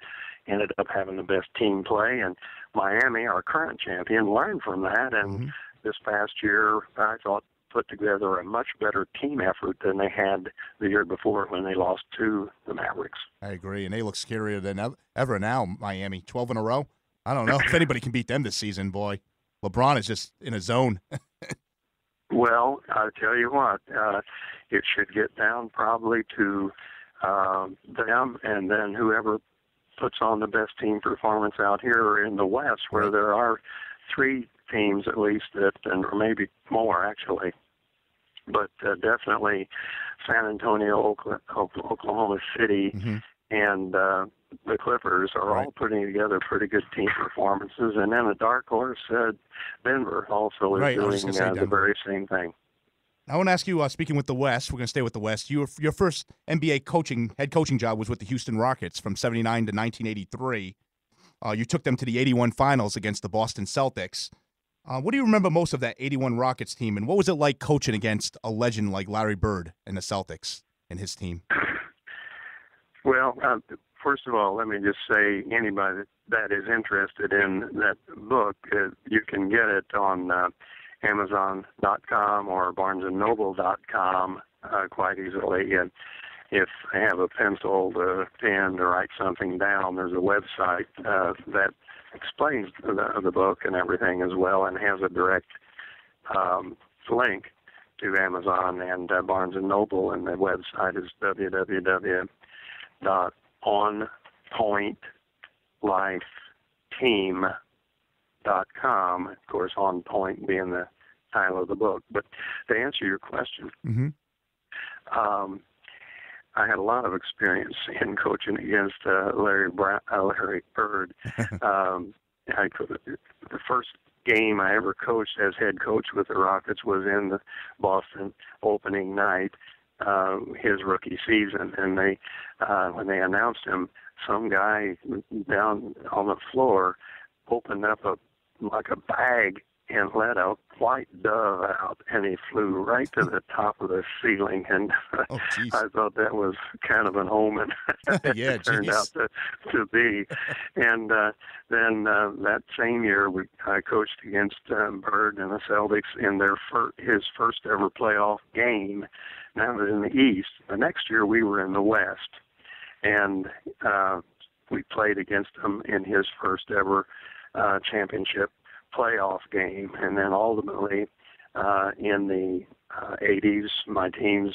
ended up having the best team play, and Miami, our current champion, learned from that, and this past year, I thought, put together a much better team effort than they had the year before when they lost to the Mavericks. I agree, and they look scarier than ever now, Miami. 12 in a row. I don't know if anybody can beat them this season, boy. LeBron is just in a zone. Well, I'll tell you what, it should get down probably to them and then whoever puts on the best team performance out here in the West, where there are 3 teams at least or maybe more actually, but definitely San Antonio, Oklahoma City, and the Clippers are all putting together pretty good team performances. And then a dark horse, Denver, also is doing the very same thing. I want to ask you, speaking with the West, we're going to stay with the West. Your first NBA head coaching job was with the Houston Rockets from 79 to 1983. You took them to the 81 finals against the Boston Celtics. What do you remember most of that 81 Rockets team, and what was it like coaching against a legend like Larry Bird and the Celtics and his team? Well, first of all, let me just say anybody that is interested in that book, you can get it on Amazon.com or BarnesandNoble.com quite easily. And if I have a pencil, a pen to write something down, there's a website that explains the book and everything as well, and has a direct link to Amazon and Barnes & Noble, and the website is www.onpointlifeteam.com. Of course, On Point being the title of the book. But to answer your question, I had a lot of experience in coaching against Larry Bird. The first game I ever coached as head coach with the Rockets was in the Boston opening night, his rookie season. And they, when they announced him, some guy down on the floor opened up like a bag and let a white dove out, and he flew right to the top of the ceiling, and I thought that was kind of an omen. Yeah, it turned out to be. And then that same year, I coached against Bird and the Celtics in his first ever playoff game. Now in the East. The next year, we were in the West, and we played against him in his first ever championship playoff game. And then ultimately in the 80s, my teams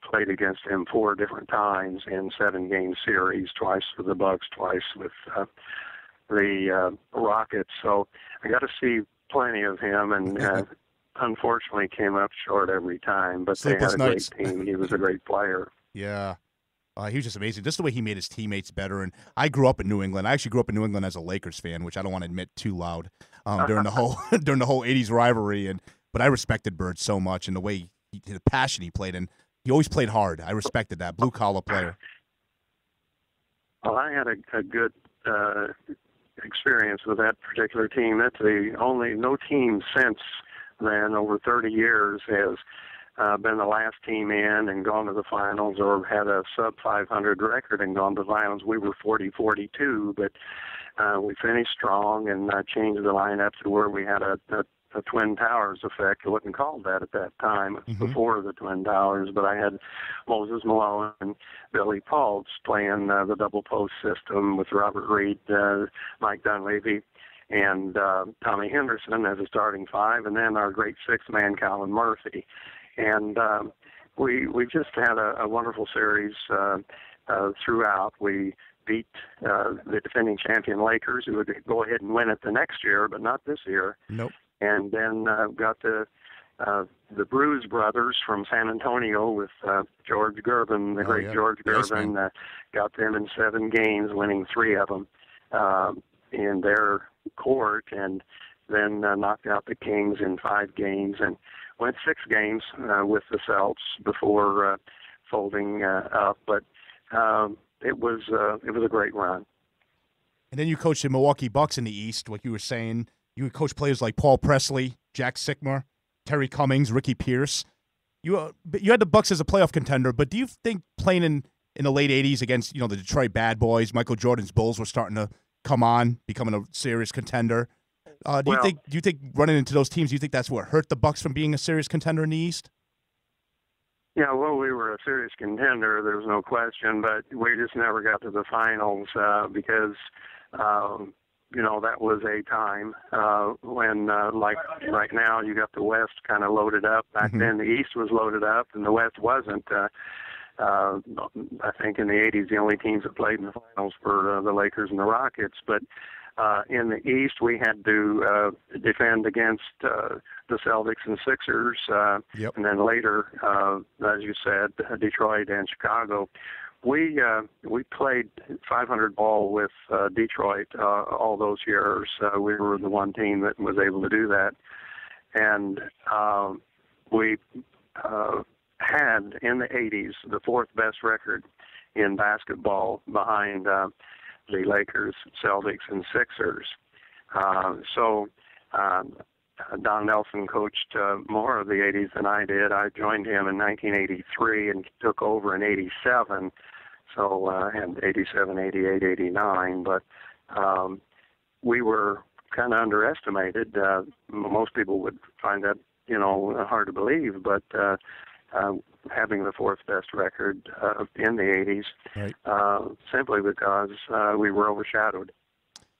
played against him 4 different times in 7-game series, twice with the Bucks, twice with the Rockets. So I got to see plenty of him, and unfortunately came up short every time, but they had a great team. He was a great player. Yeah. He was just amazing. Just the way he made his teammates better. And I grew up in New England. I actually grew up in New England as a Lakers fan, which I don't want to admit too loud during the whole 80s rivalry. But I respected Bird so much, and the way the passion he played, and he always played hard. I respected that blue collar player. Well, I had a good experience with that particular team. That's no team since then, over 30 years, has been the last team in and gone to the finals, or had a sub-500 record and gone to the finals. We were 40-42, but we finished strong and changed the lineup to where we had a Twin Towers effect. It wasn't called that at that time. It was before the Twin Towers, but I had Moses Malone and Billy Paultz playing the double post system with Robert Reed, Mike Dunleavy, and Tommy Henderson as a starting five, and then our great sixth man, Colin Murphy. And we just had a wonderful series throughout. We beat the defending champion Lakers, who would go ahead and win it the next year, but not this year. Nope. And then got the Bruise brothers from San Antonio with George Gervin, the great George Gervin, got them in 7 games, winning 3 of them in their court, and then knocked out the Kings in 5 games and went 6 games with the Celts before folding up. But it was a great run. And then you coached the Milwaukee Bucks in the East, like you were saying. You would coach players like Paul Presley, Jack Sikma, Terry Cummings, Ricky Pierce. You had the Bucks as a playoff contender, but do you think playing in the late 80s against, the Detroit Bad Boys, Michael Jordan's Bulls were starting to come on, becoming a serious contender? Do you think running into those teams, do you think that's what hurt the Bucks from being a serious contender in the East? Yeah, well, we were a serious contender, there's no question, but we just never got to the finals because that was a time when, like right now, you got the West kind of loaded up. Back then, the East was loaded up, and the West wasn't. I think in the 80s, the only teams that played in the finals were the Lakers and the Rockets. But in the East, we had to defend against the Celtics and Sixers, and then later, as you said, Detroit and Chicago. We played 500 ball with Detroit all those years. We were the one team that was able to do that, and we had in the 80s the 4th best record in basketball behind the Lakers, Celtics, and Sixers. Don Nelson coached more of the 80s than I did. I joined him in 1983 and took over in 87. So and 87, 88, 89. But we were kind of underestimated. Most people would find that, hard to believe. But having the 4th best record in the 80s, right. Simply because we were overshadowed.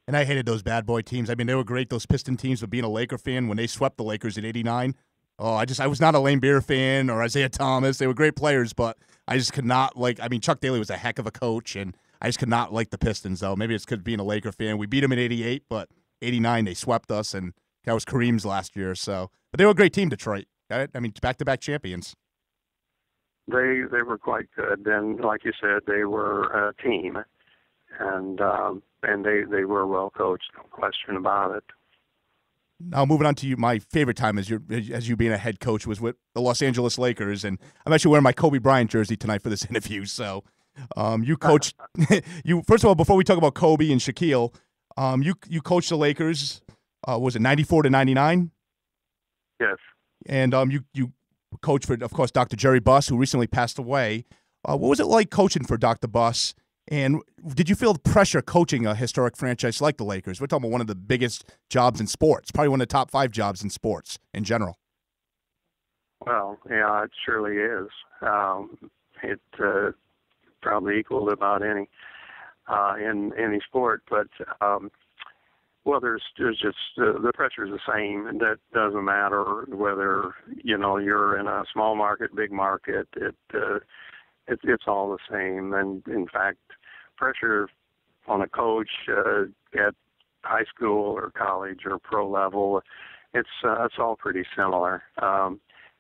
And I hated those bad boy teams. I mean, they were great, those Piston teams, but being a Laker fan, when they swept the Lakers in '89, I was not a Lane Beer fan or Isaiah Thomas. They were great players, but I just could not Chuck Daly was a heck of a coach, and I just could not like the Pistons, though. Maybe it's because being a Laker fan. We beat them in '88, but '89, they swept us, and that was Kareem's last year. So, but they were a great team, Detroit. I mean, back-to-back champions. They were quite good, and like you said, they were a team, and they were well coached, no question about it. Now, moving on to you, my favorite time as you being a head coach was with the Los Angeles Lakers, and I'm actually wearing my Kobe Bryant jersey tonight for this interview. So, you coached you first of all. Before we talk about Kobe and Shaquille, you coached the Lakers. Was it 94 to 99? Yes. And you coached for, of course, Dr. Jerry Buss, who recently passed away. What was it like coaching for Dr. Buss? And did you feel the pressure coaching a historic franchise like the Lakers? We're talking about one of the biggest jobs in sports, probably one of the top 5 jobs in sports in general. Well, yeah, it surely is. It probably equaled about any in any sport, but well, there's just the pressure is the same, and that doesn't matter whether you're in a small market, big market. It's all the same, and in fact, pressure on a coach at high school or college or pro level, it's all pretty similar.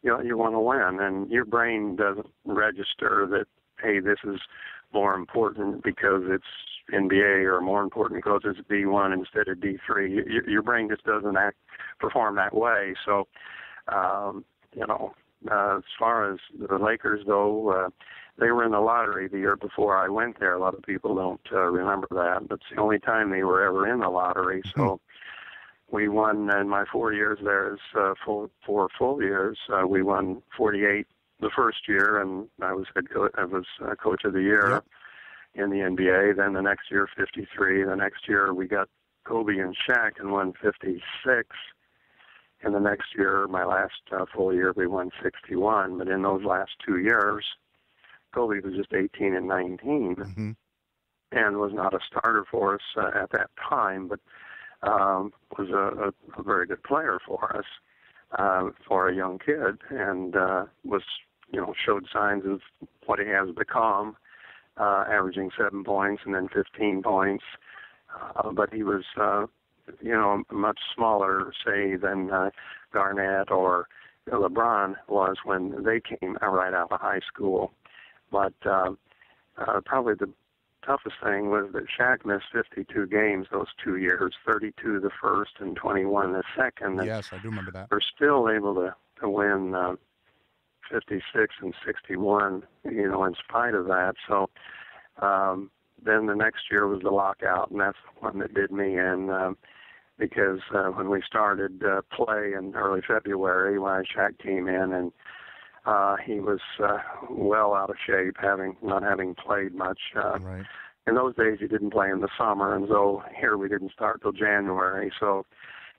You want to win, and your brain doesn't register that, hey, this is more important because it's NBA or more important because it's D1 instead of D3. Your brain just doesn't perform that way. So, as far as the Lakers go, they were in the lottery the year before I went there. A lot of people don't remember that. That's the only time they were ever in the lottery. So we won in my 4 years there as 4 full years. We won 48 the first year, and I was coach of the year in the NBA. Then the next year, 53. The next year, we got Kobe and Shaq and won 56. And the next year, my last full year, we won 61. But in those last 2 years, Kobe was just 18 and 19 and was not a starter for us at that time. But was a very good player for us, for a young kid, and was, showed signs of what he has become, averaging 7 points and then 15 points. But he was, much smaller, say, than Garnett or LeBron was when they came right out of high school. But probably the toughest thing was that Shaq missed 52 games those 2 years, 32 the first and 21 the second. Yes, I do remember that. We're still able to win 56 and 61, in spite of that. So then the next year was the lockout, and that's the one that did me in, because when we started play in early February, when Shaq came in, and he was well out of shape, not having played much. Right. In those days, he didn't play in the summer, and so here we didn't start till January, so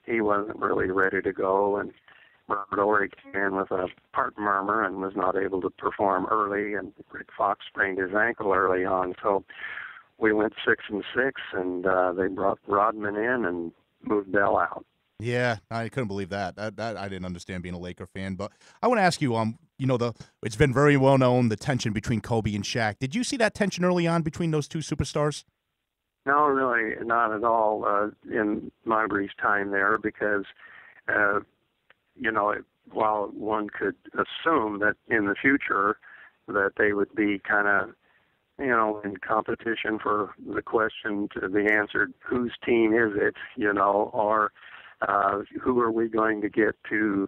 he wasn't really ready to go. And Robert Horry came in with a part murmur and was not able to perform early, and Rick Fox sprained his ankle early on. So we went 6-6, and they brought Rodman in and moved Dell out. Yeah, I couldn't believe that. That I didn't understand being a Laker fan. But I want to ask you, it's been very well known, the tension between Kobe and Shaq. Did you see that tension early on between those two superstars? No, really, not at all in my brief time there, because, while one could assume that in the future that they would be kind of, in competition for the question to be answered, whose team is it, or who are we going to get to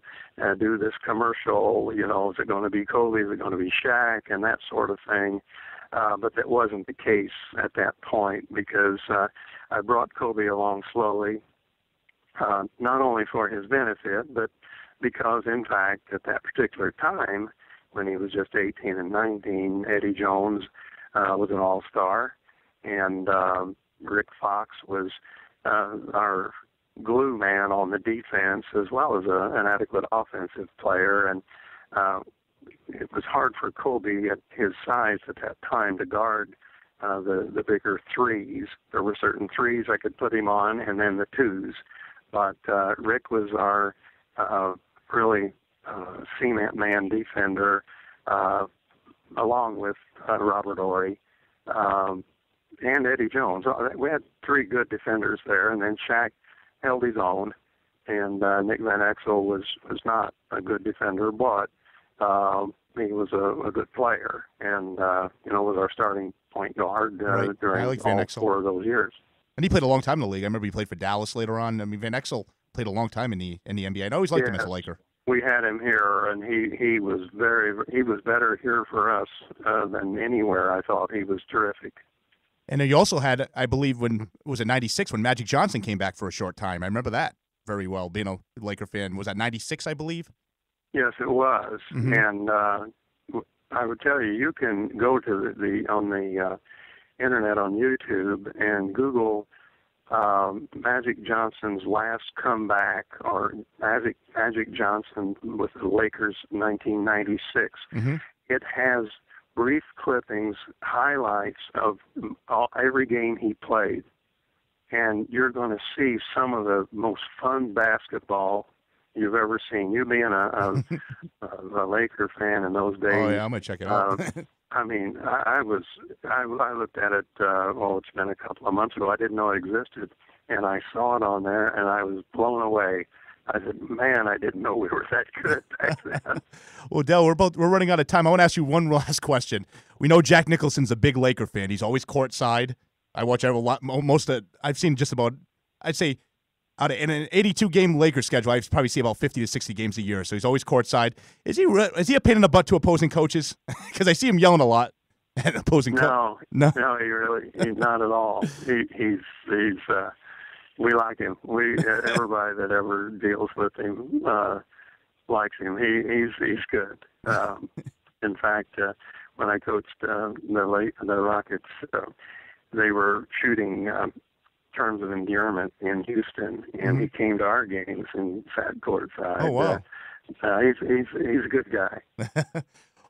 do this commercial, is it going to be Kobe, is it going to be Shaq, and that sort of thing. But that wasn't the case at that point, because I brought Kobe along slowly, not only for his benefit, but because, in fact, at that particular time, when he was just 18 and 19, Eddie Jones was an all-star, and Rick Fox was our glue man on the defense, as well as an adequate offensive player. And it was hard for Kobe at his size at that time to guard the bigger threes. There were certain threes I could put him on, and then the twos. But Rick was our really cement man defender, along with Robert Horry and Eddie Jones. We had three good defenders there, and then Shaq held his own, and Nick Van Exel was not a good defender, but he was a good player, and was our starting point guard Right. during I like Van all Exel. 4 of those years. And he played a long time in the league. I remember he played for Dallas later on. I mean, Van Exel played a long time in the NBA. I always liked him as a Laker. We had him here, and he was better here for us than anywhere. I thought he was terrific. And then you also had, I believe, when was it 96 when Magic Johnson came back for a short time. I remember that very well, being a Laker fan. Was that 96, I believe? Yes, it was. Mm-hmm. And I would tell you can go to the internet on YouTube and Google Magic Johnson's last comeback, or Magic Johnson with the Lakers 1996. Mm-hmm. It has brief clippings, highlights of every game he played, and you're going to see some of the most fun basketball you've ever seen. You being a Laker fan in those days. Oh yeah, I'm gonna check it out. I mean, I looked at it. It's been a couple of months ago. I didn't know it existed, and I saw it on there, and I was blown away. I said, "Man, I didn't know we were that good back then." Well, Del, we're running out of time. I want to ask you one last question. We know Jack Nicholson's a big Laker fan. He's always courtside. I watch a lot. I've seen just about. I'd say in an 82-game Lakers schedule, I probably see about 50 to 60 games a year. So he's always courtside. Is he a pain in the butt to opposing coaches? Because I see him yelling a lot at opposing coaches. No, he's not at all. He's we like him. Everybody that ever deals with him likes him. He's good. In fact, when I coached the Rockets, they were shooting terms of endearment in Houston, and he came to our games and sat courtside. Oh wow! He's a good guy.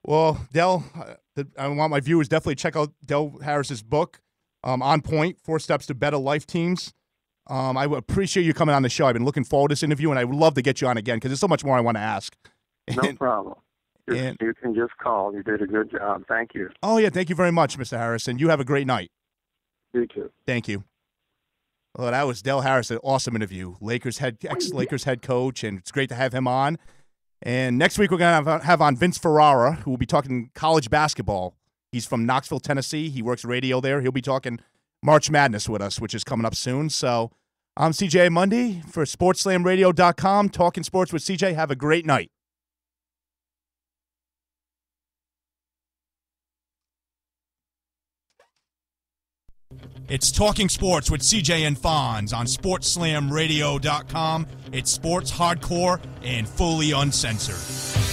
Well, Del, I want my viewers definitely check out Del Harris's book, On Point: 4 Steps to Better Life Teams. I appreciate you coming on the show. I've been looking forward to this interview, and I would love to get you on again because there's so much more I want to ask. No problem. You can just call. You did a good job. Thank you. Oh, yeah. Thank you very much, Mr. Harrison. You have a great night. You too. Thank you. Well, that was Dell Harris, an awesome interview. Ex-Lakers head coach, and it's great to have him on. And next week we're going to have on Vince Ferrara, who will be talking college basketball. He's from Knoxville, Tennessee. He works radio there. He'll be talking March Madness with us, which is coming up soon. So I'm CJ Mundy for SportsSlamRadio.com, talking sports with CJ. Have a great night. It's Talking Sports with CJ and Fonz on SportsSlamRadio.com. It's sports hardcore and fully uncensored.